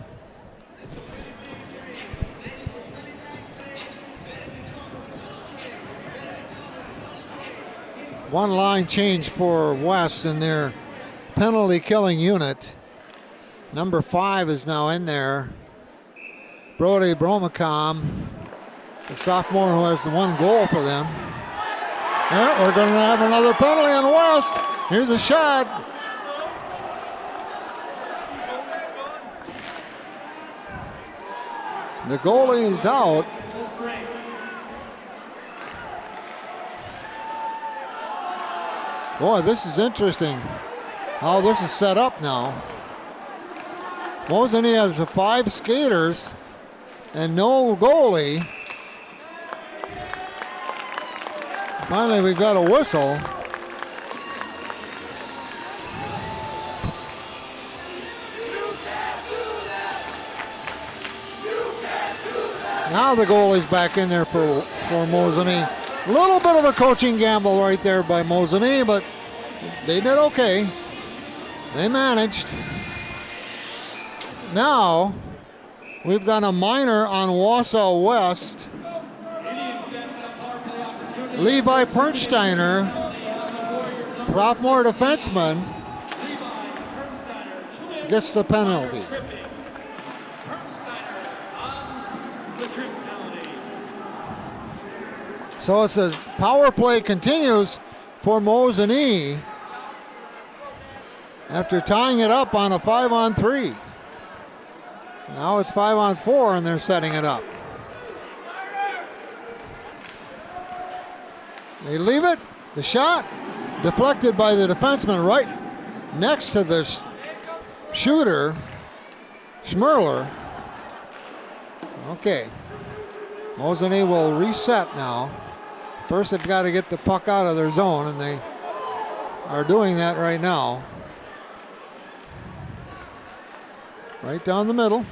One line change for West in their penalty killing unit. Number 5 is now in there. Brody Bromacom, the sophomore who has the one goal for them. Yeah, we're going to have another penalty on West. Here's a shot. The goalie is out. Boy, this is interesting how this is set up now. Mosinee has 5 skaters and no goalie. Finally, we've got a whistle. Now the goalie's back in there for Mosinee. A little bit of a coaching gamble right there by Mosinee, but they did okay. They managed. Now, we've got a minor on Wausau West. Levi Pernsteiner, sophomore defenseman, gets the penalty. So it says power play continues for Mosinee after tying it up on a 5-on-3. Now it's 5-on-4 and they're setting it up. They leave it. The shot deflected by the defenseman right next to the shooter, Schmerler. Okay. Mosinee will reset now. First, they've got to get the puck out of their zone, and they are doing that right now. Right down the middle.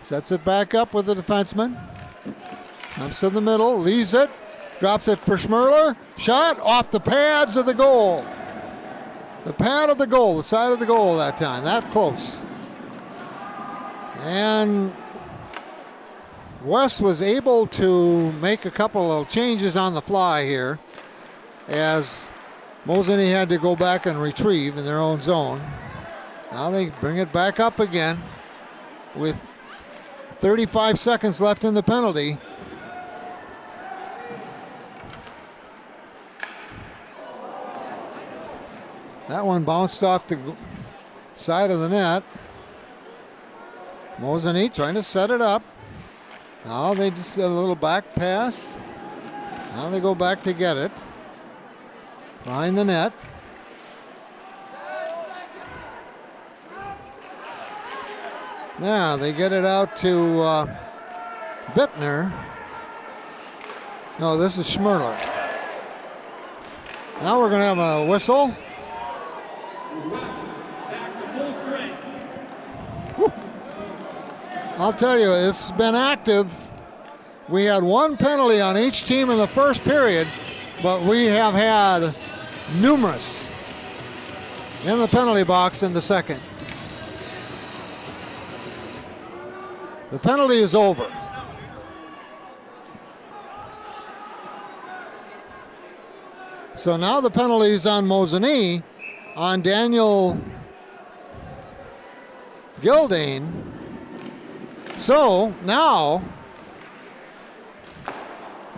Sets it back up with the defenseman. Comes to the middle, leaves it. drops it for Schmerler. Shot off the pads of the goal. The pad of the goal, the side of the goal that time, that close. And West was able to make a couple of changes on the fly here as Mosinee had to go back and retrieve in their own zone. Now they bring it back up again with 35 seconds left in the penalty. That one bounced off the side of the net. Mosinee trying to set it up. Now they just did a little back pass. Now they go back to get it. Behind the net. Now they get it out to Bittner. No, this is Schmerler. Now we're going to have a whistle. I'll tell you, it's been active. We had one penalty on each team in the first period, but we have had numerous in the penalty box in the second. The penalty is over. So now the penalty is on Mosinee, on Daniel Gildane. So now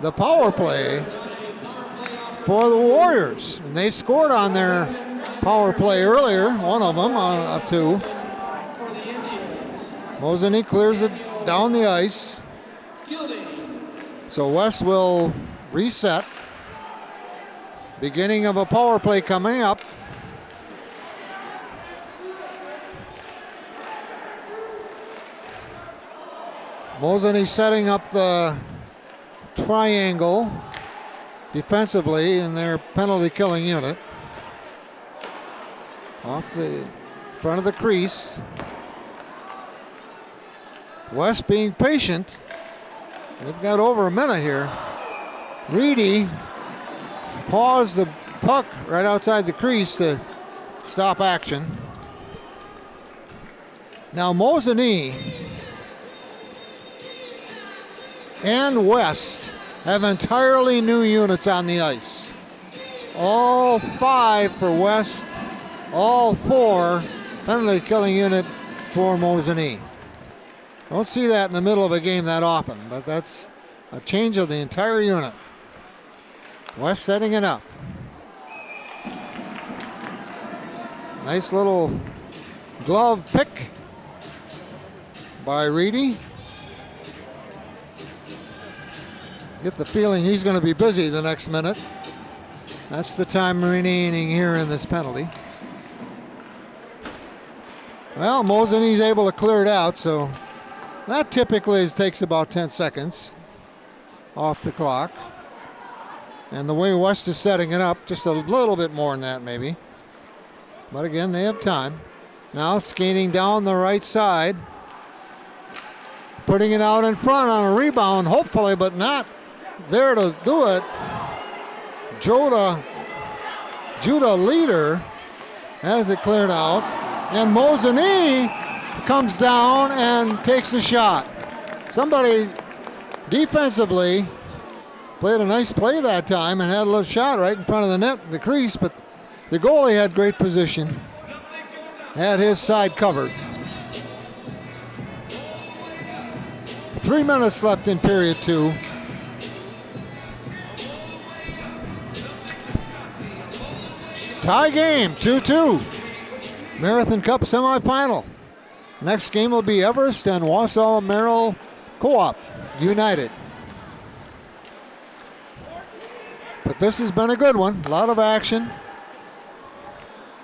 the power play for the Warriors. And they scored on their power play earlier, one of them on two. Mosinee clears it down the ice. So West will reset. Beginning of a power play coming up. Mosinee setting up the triangle defensively in their penalty killing unit. Off the front of the crease. West being patient. They've got over a minute here. Reedy paused the puck right outside the crease to stop action. Now Mosinee and West have entirely new units on the ice. All 5 for West, all 4 penalty killing unit for Mosinee. Don't see that in the middle of a game that often, but that's a change of the entire unit. West setting it up. Nice little glove pick by Reedy. Get the feeling he's going to be busy the next minute. That's the time remaining here in this penalty. Well, Mosinee's able to clear it out, so that typically takes about 10 seconds off the clock. And the way West is setting it up, just a little bit more than that maybe. But again, they have time. Now skating down the right side. Putting it out in front on a rebound, hopefully, but not there to do it. Judah Leader has it cleared out. And Mosinee comes down and takes a shot. Somebody defensively played a nice play that time and had a little shot right in front of the net, the crease, but the goalie had great position. Had his side covered. 3 minutes left in period 2. Tie game, 2-2. Marathon Cup semifinal. Next game will be Everest and Wausau Merrill Co-op United. But this has been a good one. A lot of action.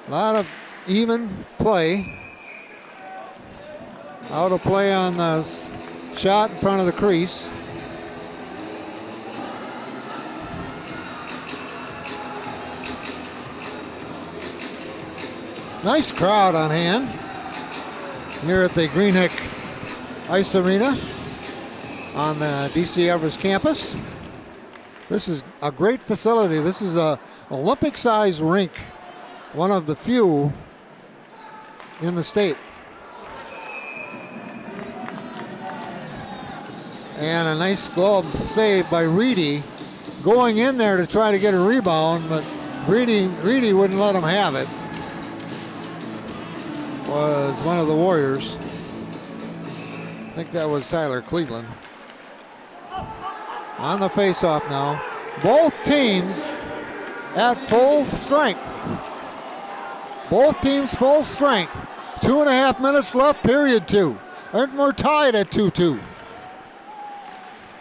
A lot of even play. Out of play on the shot in front of the crease. Nice crowd on hand here at the Greenheck Ice Arena on the DC Everest campus. This is a great facility. This is a Olympic-sized rink, one of the few in the state. And a nice glove save by Reedy, going in there to try to get a rebound, but Reedy wouldn't let him have it. Was one of the Warriors. I think that was Tyler Cleveland. On the face-off now. Both teams at full strength. Both teams full strength. 2.5 minutes left, period 2. And we're tied at 2-2.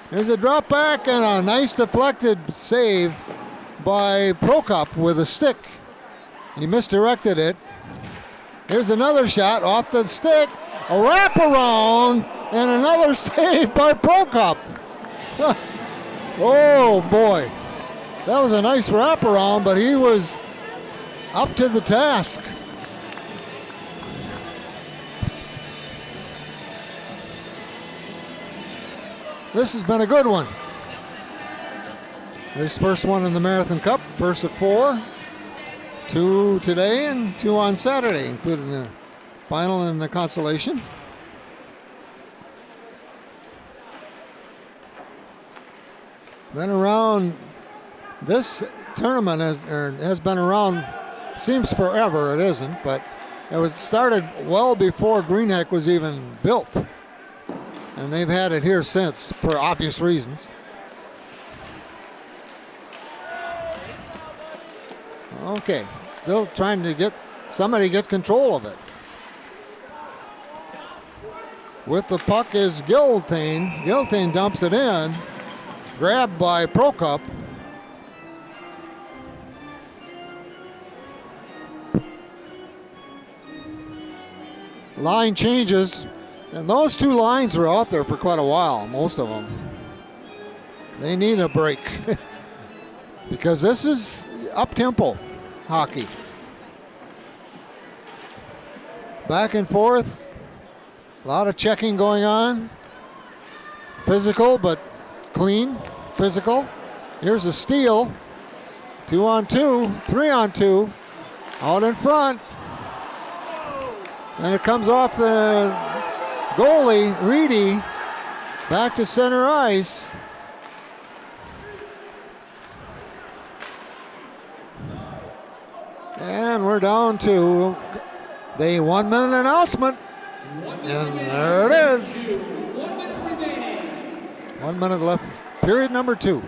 There's a drop back and a nice deflected save by Prokop with a stick. He misdirected it. Here's another shot off the stick. A wraparound and another save by Prokop. Oh boy. That was a nice wraparound, but he was up to the task. This has been a good one. This first one in the Marathon Cup, first of 4. 2 today and 2 on Saturday, including the final and the consolation. Been around, this tournament has been around, seems forever, it isn't, but it was started well before Greenheck was even built. And they've had it here since, for obvious reasons. Okay, still trying to get somebody get control of it. With the puck is Giltane. Giltane dumps it in. Grabbed by Prokop. Line changes. And those two lines were out there for quite a while, most of them. They need a break. Because this is up-tempo hockey. Back and forth. A lot of checking going on. Physical, but clean. Physical. Here's a steal. 2 on 2. 3 on 2. Out in front. And it comes off the goalie, Reedy. Back to center ice. And we're down to the 1 minute announcement. And there it is. 1 minute remaining. 1 minute left, period number 2.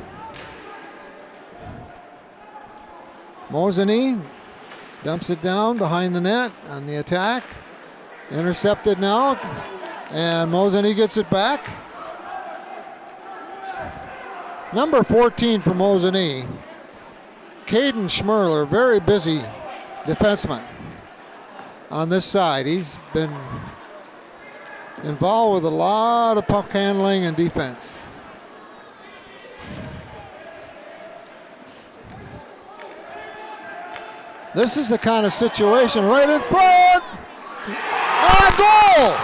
Mosinee dumps it down behind the net on the attack. Intercepted now, and Mosinee gets it back. Number 14 for Mosinee, Caden Schmerler, very busy defenseman on this side. He's been involved with a lot of puck handling and defense. This is the kind of situation right in front. And a goal!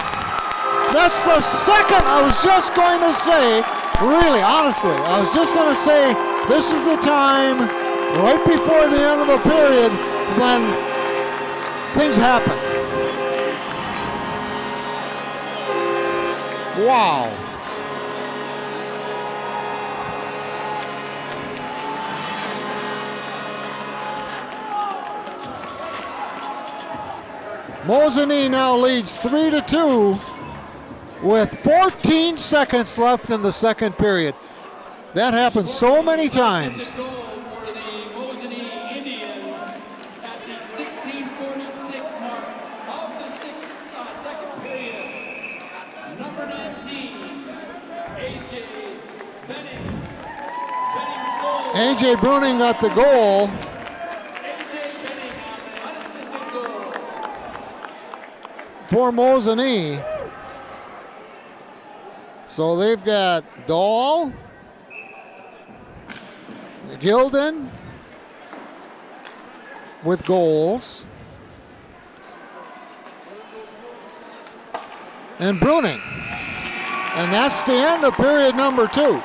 That's the second. I was just going to say, really, honestly, I was just going to say this is the time right before the end of a period when things happen. Wow. Mosinee now leads 3-2 with 14 seconds left in the second period. That happens so many times. Goal for the Mosinee Indians at the 16:46 mark of the second period. Number 19, A.J. Benning. Benning's goal. A.J. Bruning got the goal. A.J. Benning on an unassisted goal. For Mosinee. So they've got Dahl, Gilden with goals, and Bruning. And that's the end of period number 2.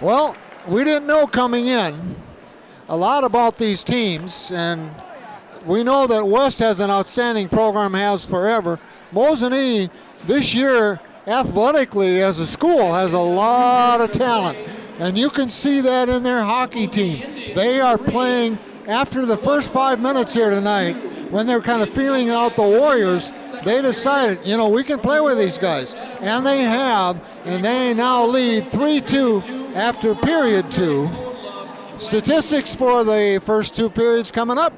Well, we didn't know coming in a lot about these teams, and we know that West has an outstanding program, has forever. Mosinee this year, athletically as a school, has a lot of talent, and you can see that in their hockey team. They are playing after the first 5 minutes here tonight, when they're kind of feeling out the Warriors. They decided, we can play with these guys, and they have, and they now lead 3-2 after period 2. Statistics for the first 2 periods coming up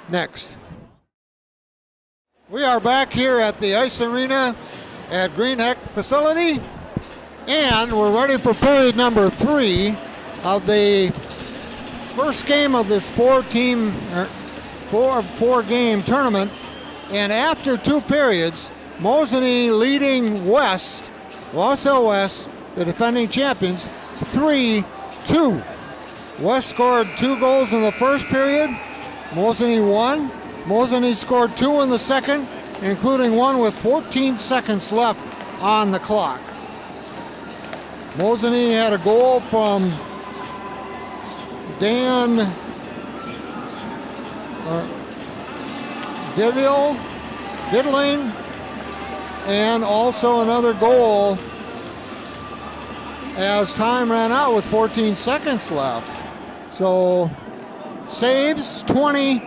next. We are back here at the Ice Arena at Greenheck facility, and we're ready for period number 3 of the first game of this 4-game tournament. And after 2 periods, Mosinee leading West, Wausau West, the defending champions, 3-2. West scored 2 goals in the first period. Mosinee won. Mosinee scored 2 in the second, including 1 with 14 seconds left on the clock. Mosinee had a goal from Dan Diddling, and also another goal as time ran out with 14 seconds left. So saves, 20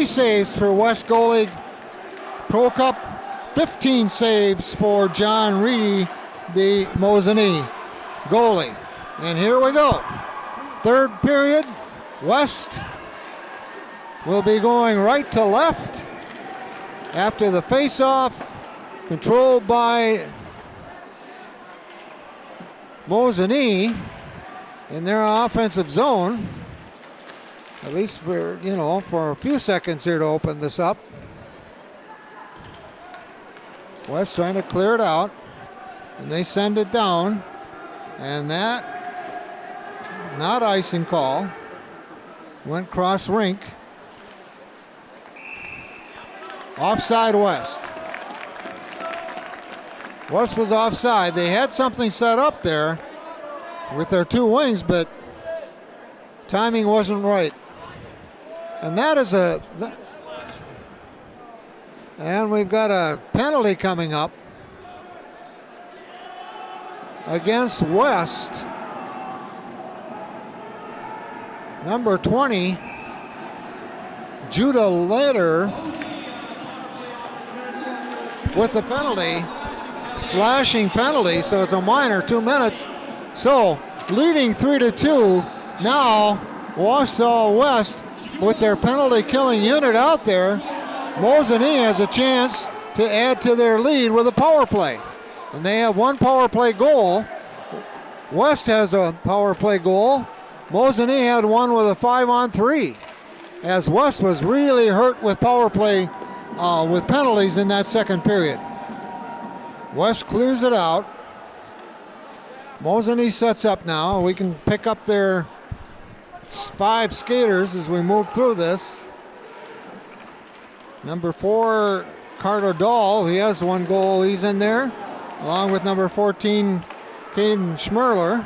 saves for West goalie Pro Cup, 15 saves for John Reedy, the Mosinee goalie. And here we go. Third period, West will be going right to left after the face-off, controlled by Mosinee in their offensive zone, at least for a few seconds here to open this up. West trying to clear it out, and they send it down, and that, not icing call, went cross rink. Offside West. West was offside. They had something set up there with their 2 wings, but timing wasn't right. And and we've got a penalty coming up against West. Number 20, Judah Leder, with the penalty, slashing penalty, so it's a minor, 2 minutes. So leading 3-2, now Wausau West with their penalty killing unit out there. Mosinee has a chance to add to their lead with a power play. And they have 1 power play goal. West has a power play goal. Mosinee had 1 with a 5-on-3, as West was really hurt with power play with penalties in that second period. West clears it out. Mosinee sets up now. We can pick up their 5 skaters as we move through this. Number 4, Carter Dahl, he has 1 goal. He's in there, along with number 14, Caden Schmerler.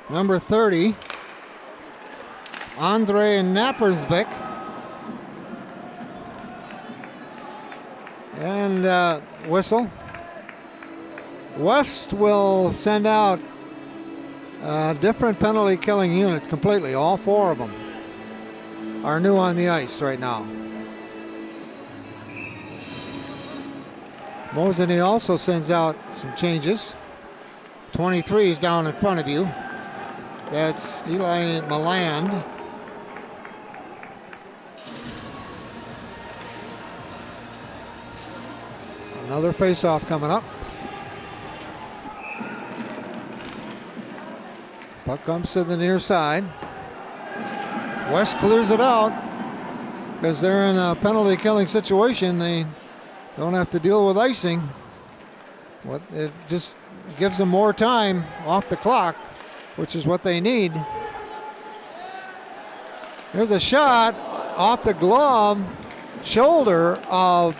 Number 30, Andre Napersvik. And whistle. West will send out a different penalty killing unit completely. All 4 of them are new on the ice right now. Mosinee also sends out some changes. 23 is down in front of you. That's Eli Maland. Another face-off coming up. Puck comes to the near side. West clears it out because they're in a penalty killing situation. They don't have to deal with icing. It just gives them more time off the clock, which is what they need. There's a shot off the glove, shoulder of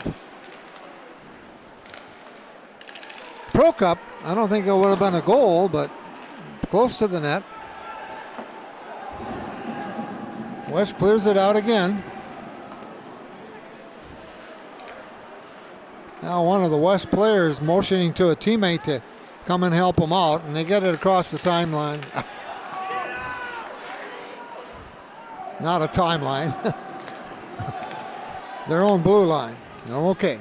Pro Cup. I don't think it would have been a goal, but close to the net. West clears it out again. Now one of the West players motioning to a teammate to come and help him out, and they get it across the timeline. Not a timeline. Their own blue line. Okay.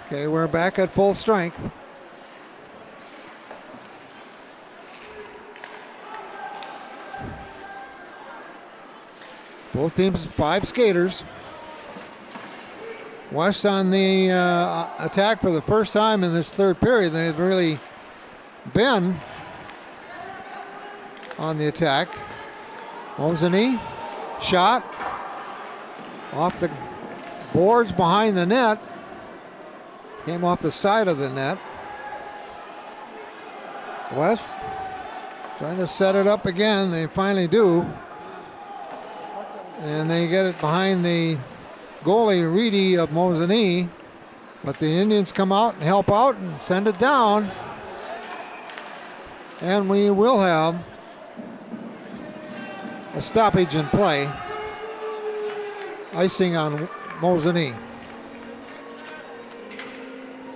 Okay, we're back at full strength. Both teams 5 skaters. West on the attack for the first time in this third period. They've really been on the attack. Mosinee, shot off the boards behind the net. Came off the side of the net. West trying to set it up again. They finally do. And they get it behind the goalie, Reedy of Mosinee. But the Indians come out and help out and send it down. And we will have a stoppage in play. Icing on Mosinee.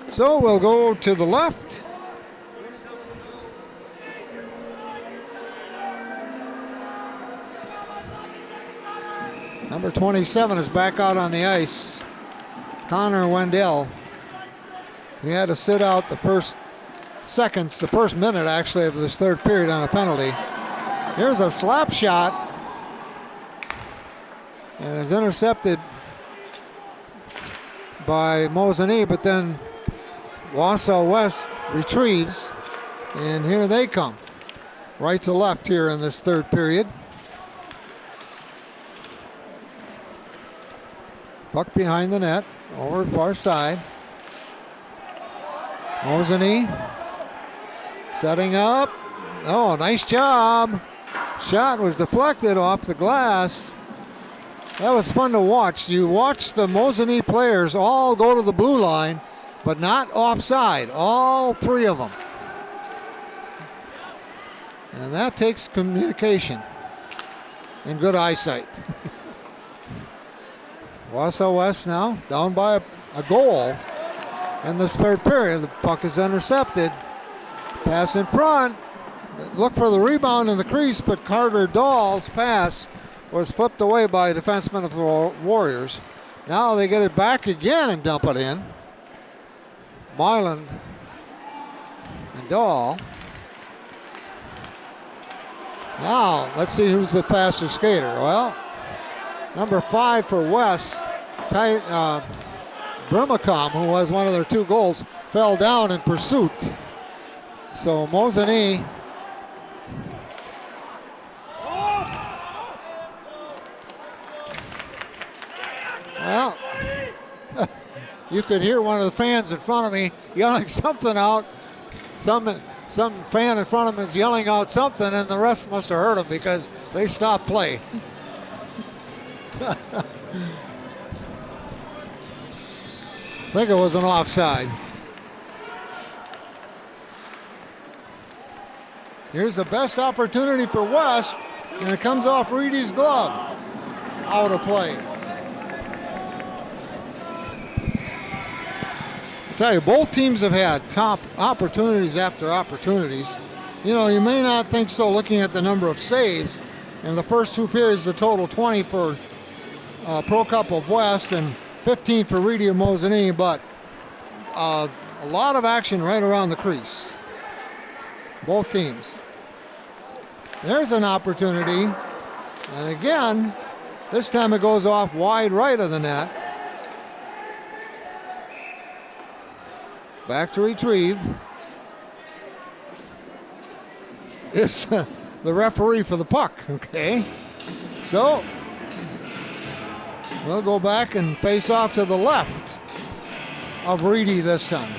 So we'll go to the left. Number 27 is back out on the ice. Connor Wendell. He had to sit out the first minute actually of this third period on a penalty. Here's a slap shot. And is intercepted by Mosinee, but then Wausau West retrieves. And here they come. Right to left here in this third period. Puck behind the net, over far side. Mosinee setting up. Oh, nice job. Shot was deflected off the glass. That was fun to watch. You watch the Mosinee players all go to the blue line, but not offside, all 3 of them. And that takes communication and good eyesight. Wausau West now down by a goal in this third period. The puck is intercepted. Pass in front. Look for the rebound in the crease, but Carter Dahl's pass was flipped away by a defenseman of the Warriors. Now they get it back again and dump it in. Myland and Dahl. Now let's see who's the faster skater. Well, number 5 for West, Brimacom, who was one of their 2 goals, fell down in pursuit. So Mosinee well, you could hear one of the fans in front of me yelling something out. Some fan in front of him is yelling out something, and the rest must have heard him because they stopped play. I think it was an offside. Here's the best opportunity for West, and it comes off Reedy's glove. Out of play. I tell you, both teams have had top opportunities after opportunities. You know, you may not think so looking at the number of saves. In the first 2 periods, the total 20 for Pro Cup of West and 15 for Reedy of Mosinee, but a lot of action right around the crease. Both teams. There's an opportunity. And again, this time it goes off wide right of the net. Back to retrieve is the referee for the puck, okay? So we'll go back and face off to the left of Reedy this time.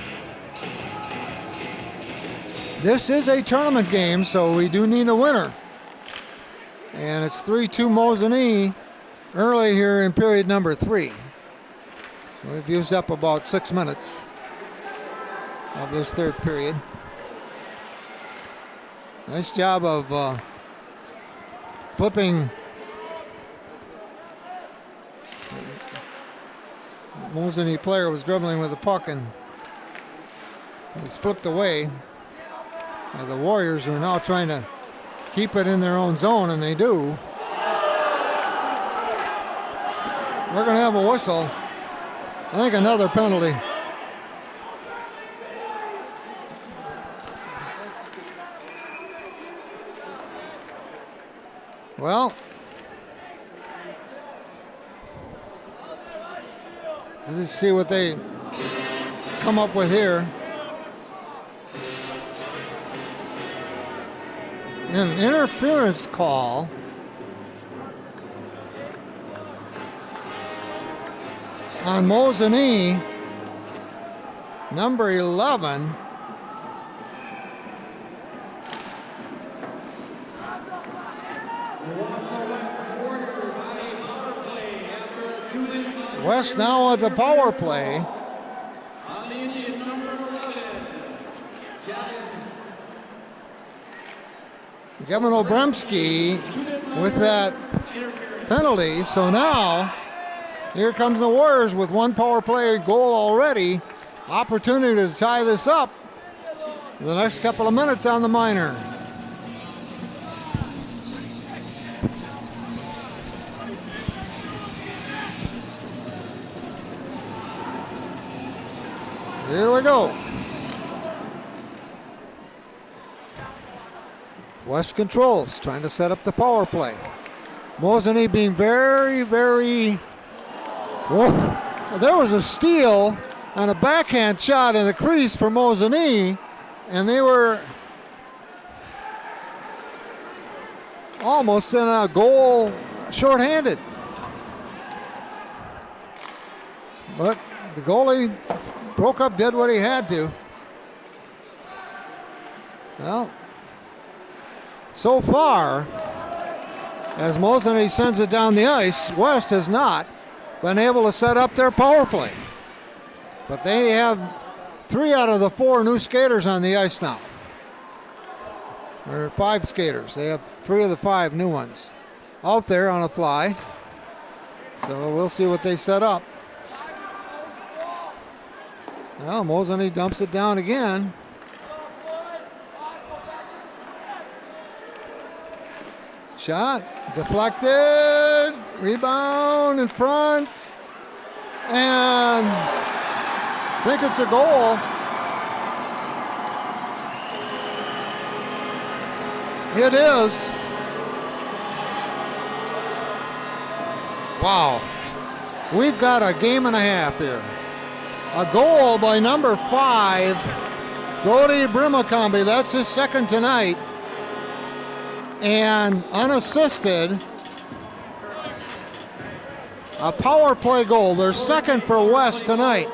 This is a tournament game, so we do need a winner. And it's 3-2 Mosinee early here in period number 3. We've used up about 6 minutes. of this third period. Nice job of flipping Mosinee player was dribbling with the puck and was flipped away. The Warriors are now trying to keep it in their own zone, and they do. We're going to have a whistle. I think another penalty. Well, let's see what they come up with here. An interference call on Mosinee, number 11. West now with the power play. On the Indian number 11, Gavin Obremski with that penalty. So now, here comes the Warriors with one power play goal already. Opportunity to tie this up the next couple of minutes on the minor. Here we go. West controls, trying to set up the power play. Mosinee being very, very... Whoa. There was a steal and a backhand shot in the crease for Mosinee, and they were almost in a goal shorthanded. But the goalie broke up, did what he had to. Well, so far, as Mosinee sends it down the ice, West has not been able to set up their power play. But they have 3 out of the 4 new skaters on the ice now. Or 5 skaters. They have 3 of the 5 new ones out there on a fly. So we'll see what they set up. Well, Mosinee dumps it down again. Shot, deflected, rebound in front, and I think it's a goal. It is. Wow. We've got a game and a half here. A goal by number 5, Brody Brimakambi. That's his second tonight. And unassisted, a power play goal. Their second for West tonight.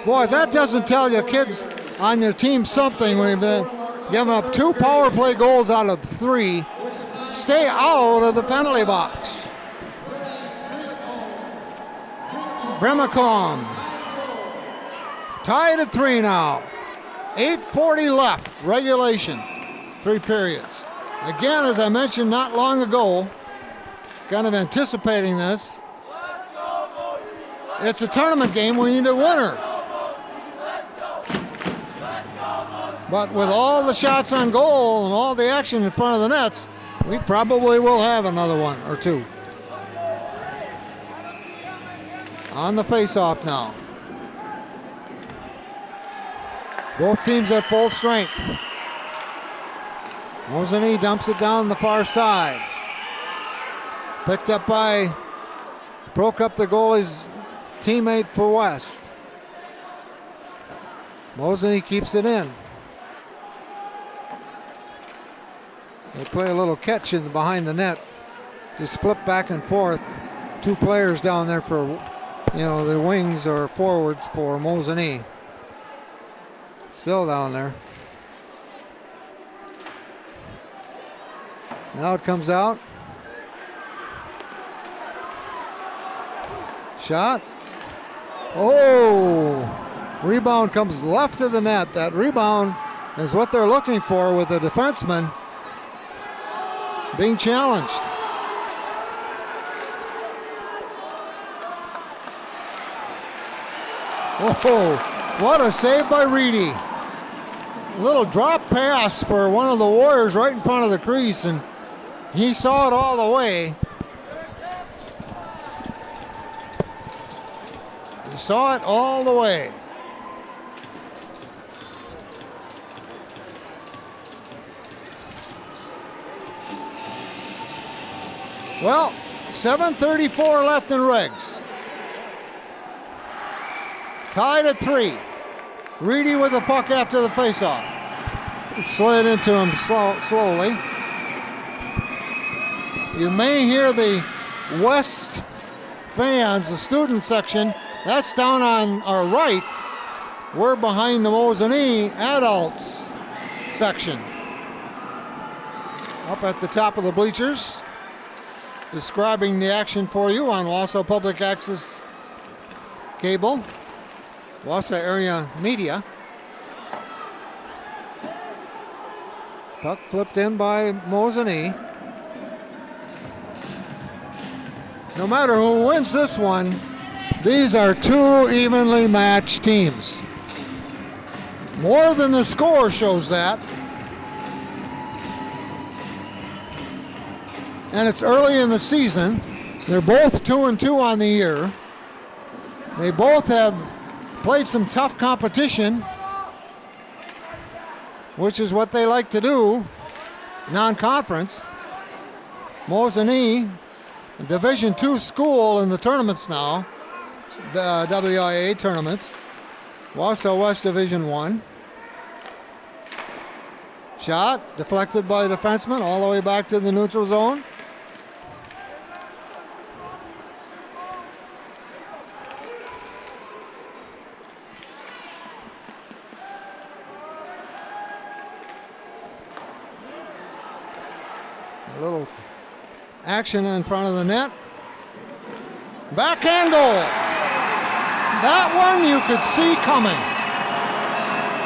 Boy, that doesn't tell you kids on your team something when you've been giving up 2 power play goals out of 3. Stay out of the penalty box. Brimakam tied at 3 now. 8:40 left, regulation, 3 periods. Again, as I mentioned not long ago, kind of anticipating this, it's a tournament game. We need a winner. But with all the shots on goal and all the action in front of the nets, we probably will have another one or 2. On the face-off now. Both teams at full strength. Mosinee dumps it down the far side. Picked up by, broke up the goalie's teammate for West. Mosinee keeps it in. They play a little catch in behind the net. Just flip back and forth. 2 players down there for, the wings or forwards for Mosinee. Still down there. Now it comes out. Shot. Oh! Rebound comes left of the net. That rebound is what they're looking for with the defenseman being challenged. Whoa, what a save by Reedy. Little drop pass for one of the Warriors right in front of the crease, and he saw it all the way. He saw it all the way. Well, 7:34 left in regs. Tied at 3. Reedy with the puck after the faceoff. It slid into him slowly. You may hear the West fans, the student section. That's down on our right. We're behind the Mosinee adults section. Up at the top of the bleachers, describing the action for you on Wausau Public Access Cable, Wausau Area Media. Puck flipped in by Mosinee. No matter who wins this one, these are two evenly matched teams. More than the score shows that. And it's early in the season. They're both 2-2 on the year. They both have played some tough competition, which is what they like to do, non-conference. Mosinee, a Division II school in the tournaments now, the WIA tournaments. Wausau West Division I. Shot deflected by the defenseman all the way back to the neutral zone. A little action in front of the net. Backhand goal. That one you could see coming.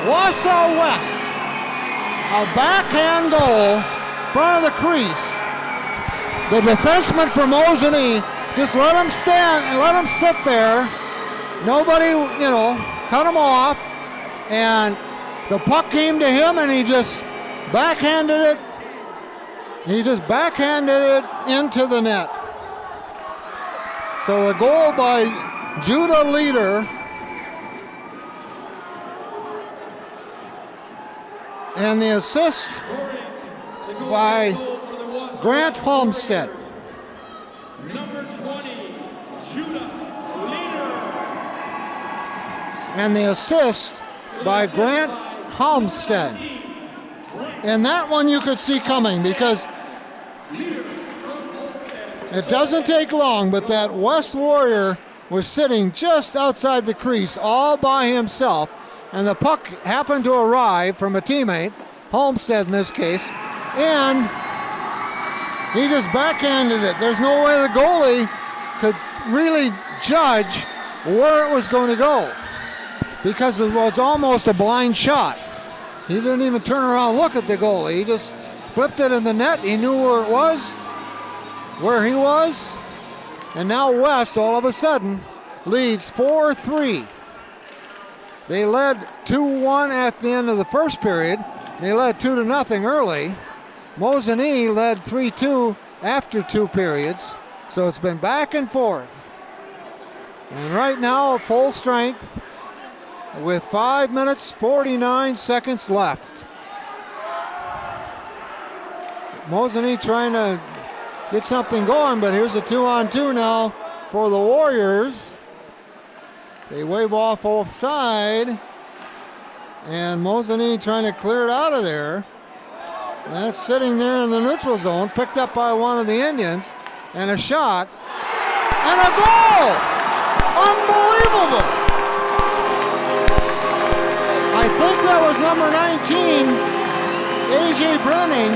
Wausau West. A backhand goal, front of the crease. The defenseman for Mosinee just let him stand and let him sit there. Nobody, cut him off. And the puck came to him and he just backhanded it. He just backhanded it into the net. So the goal by Judah Leader and the assist by Grant Homestead. Number 20, Judah Leader. And the assist by Grant Homestead. And that one you could see coming because it doesn't take long, but that West Warrior was sitting just outside the crease all by himself, and the puck happened to arrive from a teammate, Homestead in this case, and he just backhanded it. There's no way the goalie could really judge where it was going to go because it was almost a blind shot. He didn't even turn around and look at the goalie. He just flipped it in the net. He knew where it was, where he was. And now West, all of a sudden, leads 4-3. They led 2-1 at the end of the first period. They led 2-0 early. Mosinee led 3-2 after 2 periods. So it's been back and forth. And right now, full strength, with 5 minutes, 49 seconds left. Mosinee trying to get something going, but here's a 2-on-2 now for the Warriors. They wave off offside, and Mosinee trying to clear it out of there. And that's sitting there in the neutral zone, picked up by one of the Indians, and a shot, and a goal! Unbelievable! I think that was number 19, A.J. Brenning.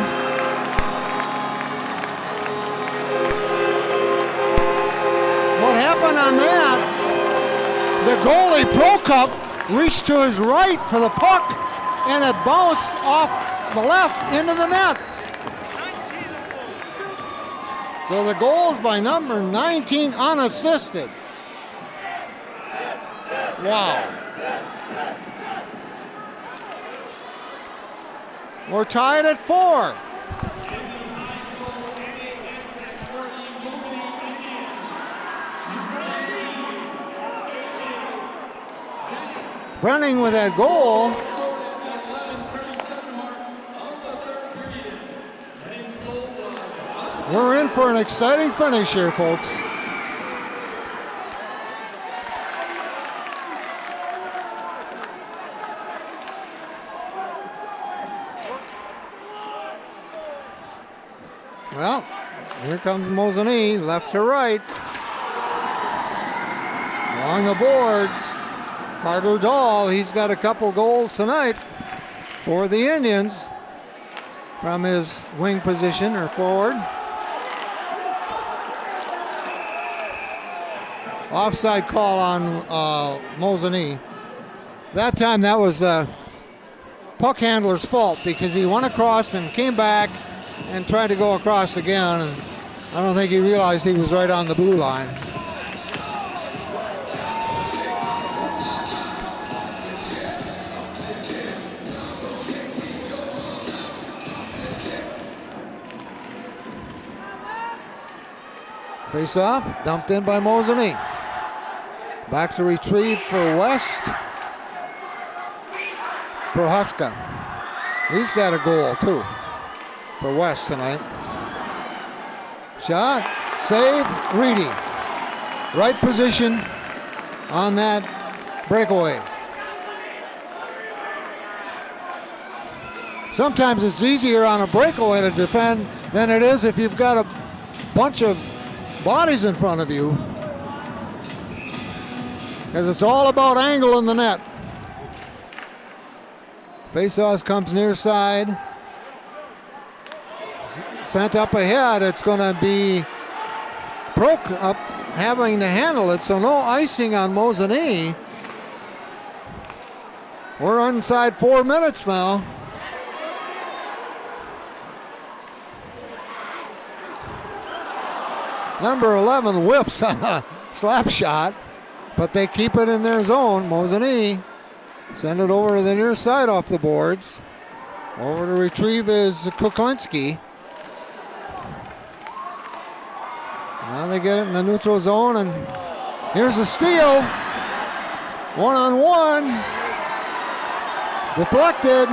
What happened on that, the goalie broke up reached to his right for the puck, and it bounced off the left into the net. So the goals by number 19 unassisted. Wow. We're tied at 4. Brenning with that goal. We're in for an exciting finish here, folks. Well, here comes Mosinee, left to right. Along the boards, Carter Dahl, he's got a couple goals tonight for the Indians from his wing position or forward. Offside call on Mosinee. That time that was the puck handler's fault because he went across and came back and tried to go across again, and I don't think he realized he was right on the blue line. Face off, dumped in by Mosinee. Back to retrieve for West. Prohaska. He's got a goal too for West tonight. Shot, save, Reedy. Right position on that breakaway. Sometimes it's easier on a breakaway to defend than it is if you've got a bunch of bodies in front of you, because it's all about angle in the net. Faceoff comes near side. Sent up ahead. It's going to be Proke up having to handle it, so no icing on Mosinee. We're inside 4 minutes now. Number 11 whiffs on a slap shot, but they keep it in their zone. Mosinee send it over to the near side off the boards. Over to retrieve is Kuklinski. Now they get it in the neutral zone, and here's a steal. One-on-one. Deflected.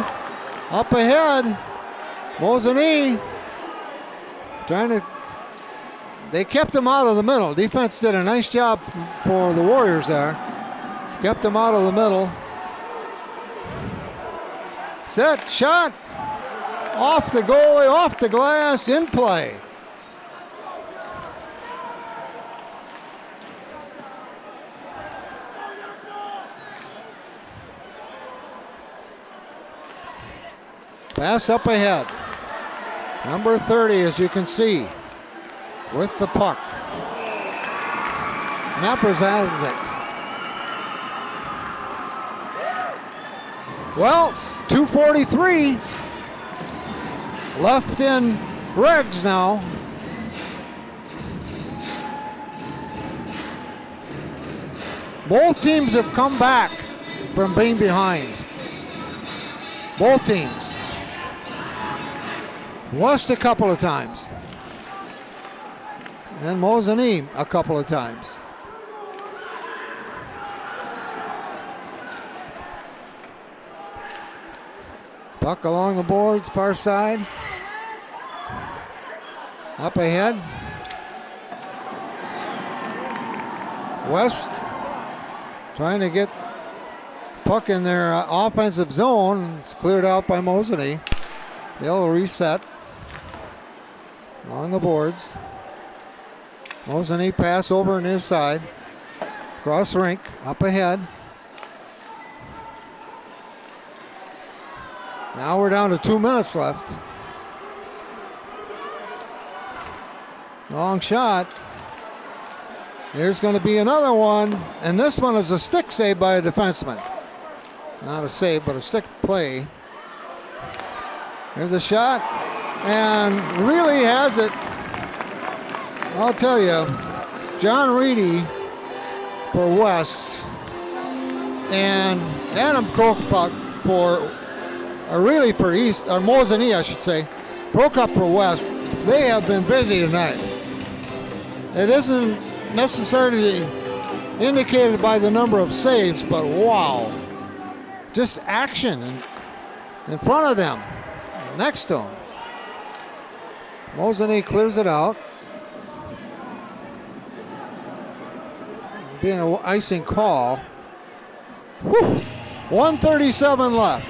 Up ahead. Mosinee trying to... They kept him out of the middle. Defense did a nice job for the Warriors there. Kept him out of the middle. Set, shot. Off the goalie, off the glass, in play. Pass up ahead. Number 30, as you can see, with the puck. Naprzazic. Well, 2:43 left in regs now. Both teams have come back from being behind. Both teams. West a couple of times. And Mosinee a couple of times. Puck along the boards, far side. Up ahead. West trying to get puck in their offensive zone. It's cleared out by Mosinee. They'll reset along the boards. Mosinee pass over near side. Cross rink, up ahead. Now we're down to 2 minutes left. Long shot. There's going to be another one, and this one is a stick save by a defenseman. Not a save, but a stick play. Here's a shot, and really has it. I'll tell you, John Reedy for West and Adam Krokop for East, or Mosinee, I should say. Krokop for West. They have been busy tonight. It isn't necessarily indicated by the number of saves, but wow. Just action in front of them, next to them. Mosinee clears it out. Being an icing call. Whew. 1:37 left.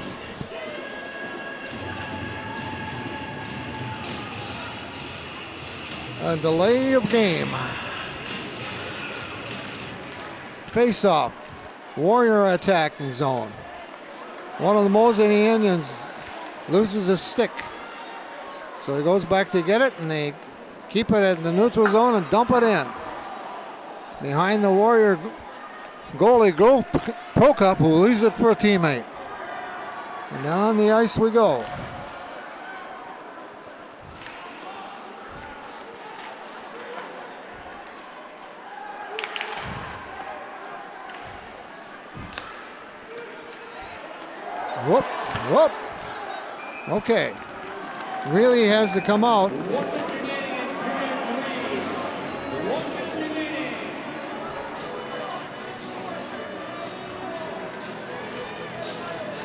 A delay of game. Face-off. Warrior attacking zone. One of the Mosinee Indians loses a stick. So he goes back to get it, and they keep it in the neutral zone and dump it in. Behind the Warrior goalie, Krokop, who leaves it for a teammate. And down the ice we go. Whoop, whoop. Okay. Really has to come out.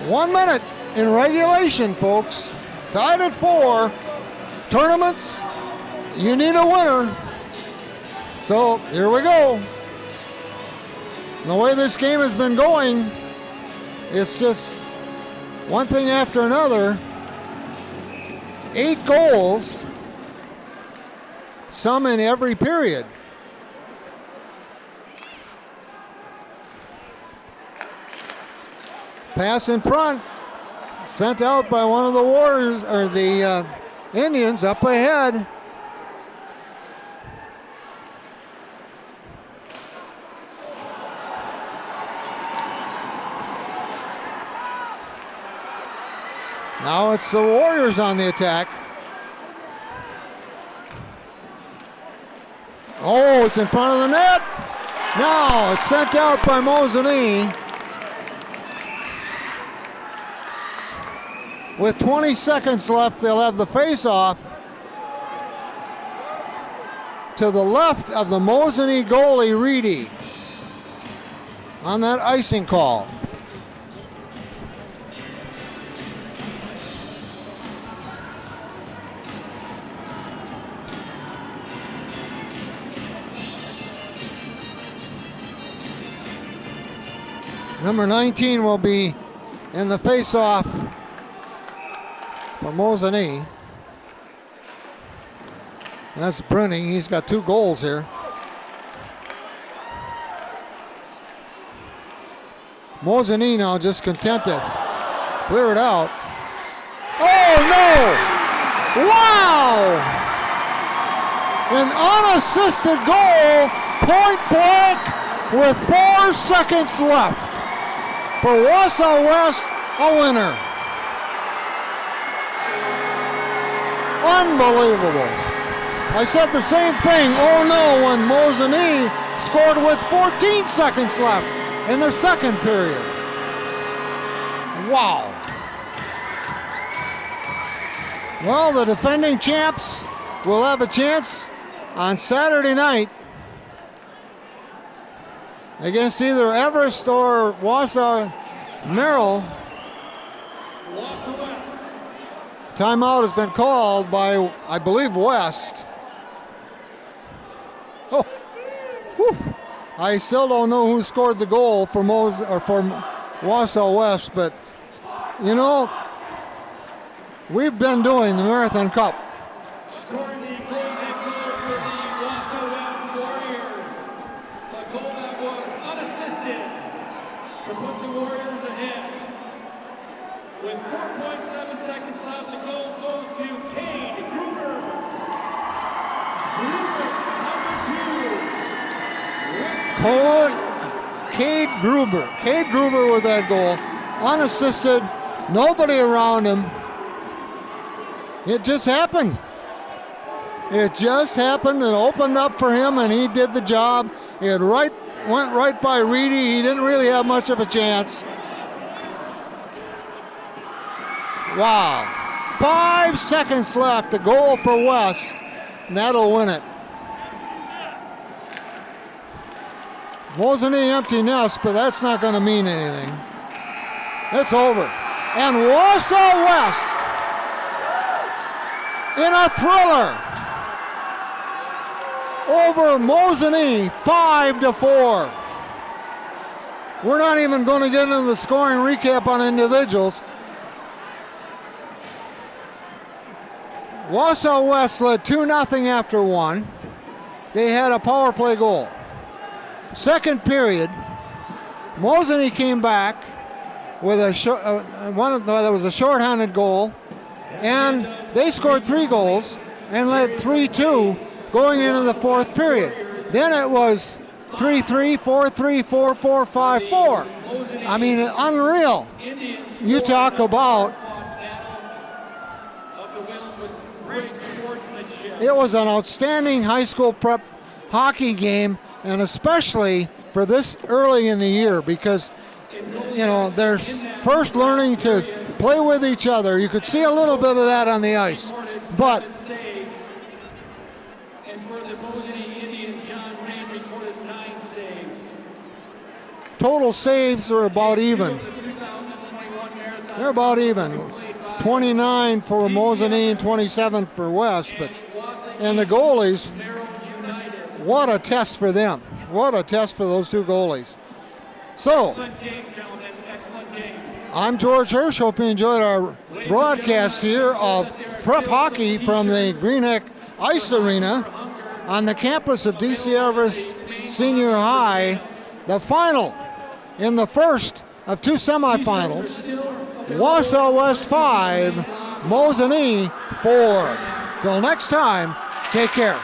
1 minute in regulation, folks. Tied at 4. Tournaments, you need a winner. So here we go. The way this game has been going, it's just one thing after another. 8 goals, some in every period. Pass in front, sent out by one of the Warriors, or the Indians up ahead. Now it's the Warriors on the attack. Oh, it's in front of the net. Now it's sent out by Mosinee. With 20 seconds left, they'll have the face-off to the left of the Mosinee goalie, Reedy, on that icing call. Number 19 will be in the face-off for Mosinee. That's Brunning. He's got 2 goals here. Mosinee now just contented. Clear it out. Oh no! Wow! An unassisted goal, point blank, with 4 seconds left. For Wausau West, a winner. Unbelievable. I said the same thing, oh no, when Mosinee scored with 14 seconds left in the second period. Wow. Well, the defending champs will have a chance on Saturday night against either Everest or Wausau Merrill. Timeout has been called by, I believe, West. Oh, whew. I still don't know who scored the goal for Wausau West, but you know, we've been doing the Marathon Cup. Scoring the Greenheck goal for the Wausau West Warriors. A goal that was unassisted to put the Warriors ahead. With 4.7 seconds left, the goal goes to Cade Gruber. Gruber, number 2. Cade Gruber with that goal. unassisted, nobody around him. It just happened. It just happened and opened up for him, and he did the job. It went right by Reedy. He didn't really have much of a chance. Wow. 5 seconds left. The goal for West. And that'll win it. Mosinee empty nest, but that's not going to mean anything. It's over. And Wausau West in a thriller over Mosinee 5-4. We're not even going to get into the scoring recap on individuals. Wausau West led 2-0 after 1. They had a power play goal. Second period, Mosinee came back with a there was a shorthanded goal, and they scored 3 goals and led 3-2 going into the fourth period. Then it was 3-3, 4-3, 4-4, 5-4. I mean, unreal. You talk about, it was an outstanding high school prep hockey game, and especially for this early in the year, because they're first learning to play with each other. You could see a little bit of that on the ice, but total saves are about even. They're about even. 29 for Mosinee and 27 for West, and the goalies, what a test for them. What a test for those 2 goalies. So, I'm George Hirsch. Hope you enjoyed our broadcast here of prep hockey from the Greenheck Ice Arena on the campus of DC Everest Senior High. The final in the first of 2 semifinals. Wausau West 5, Mosinee 4. Till next time, take care.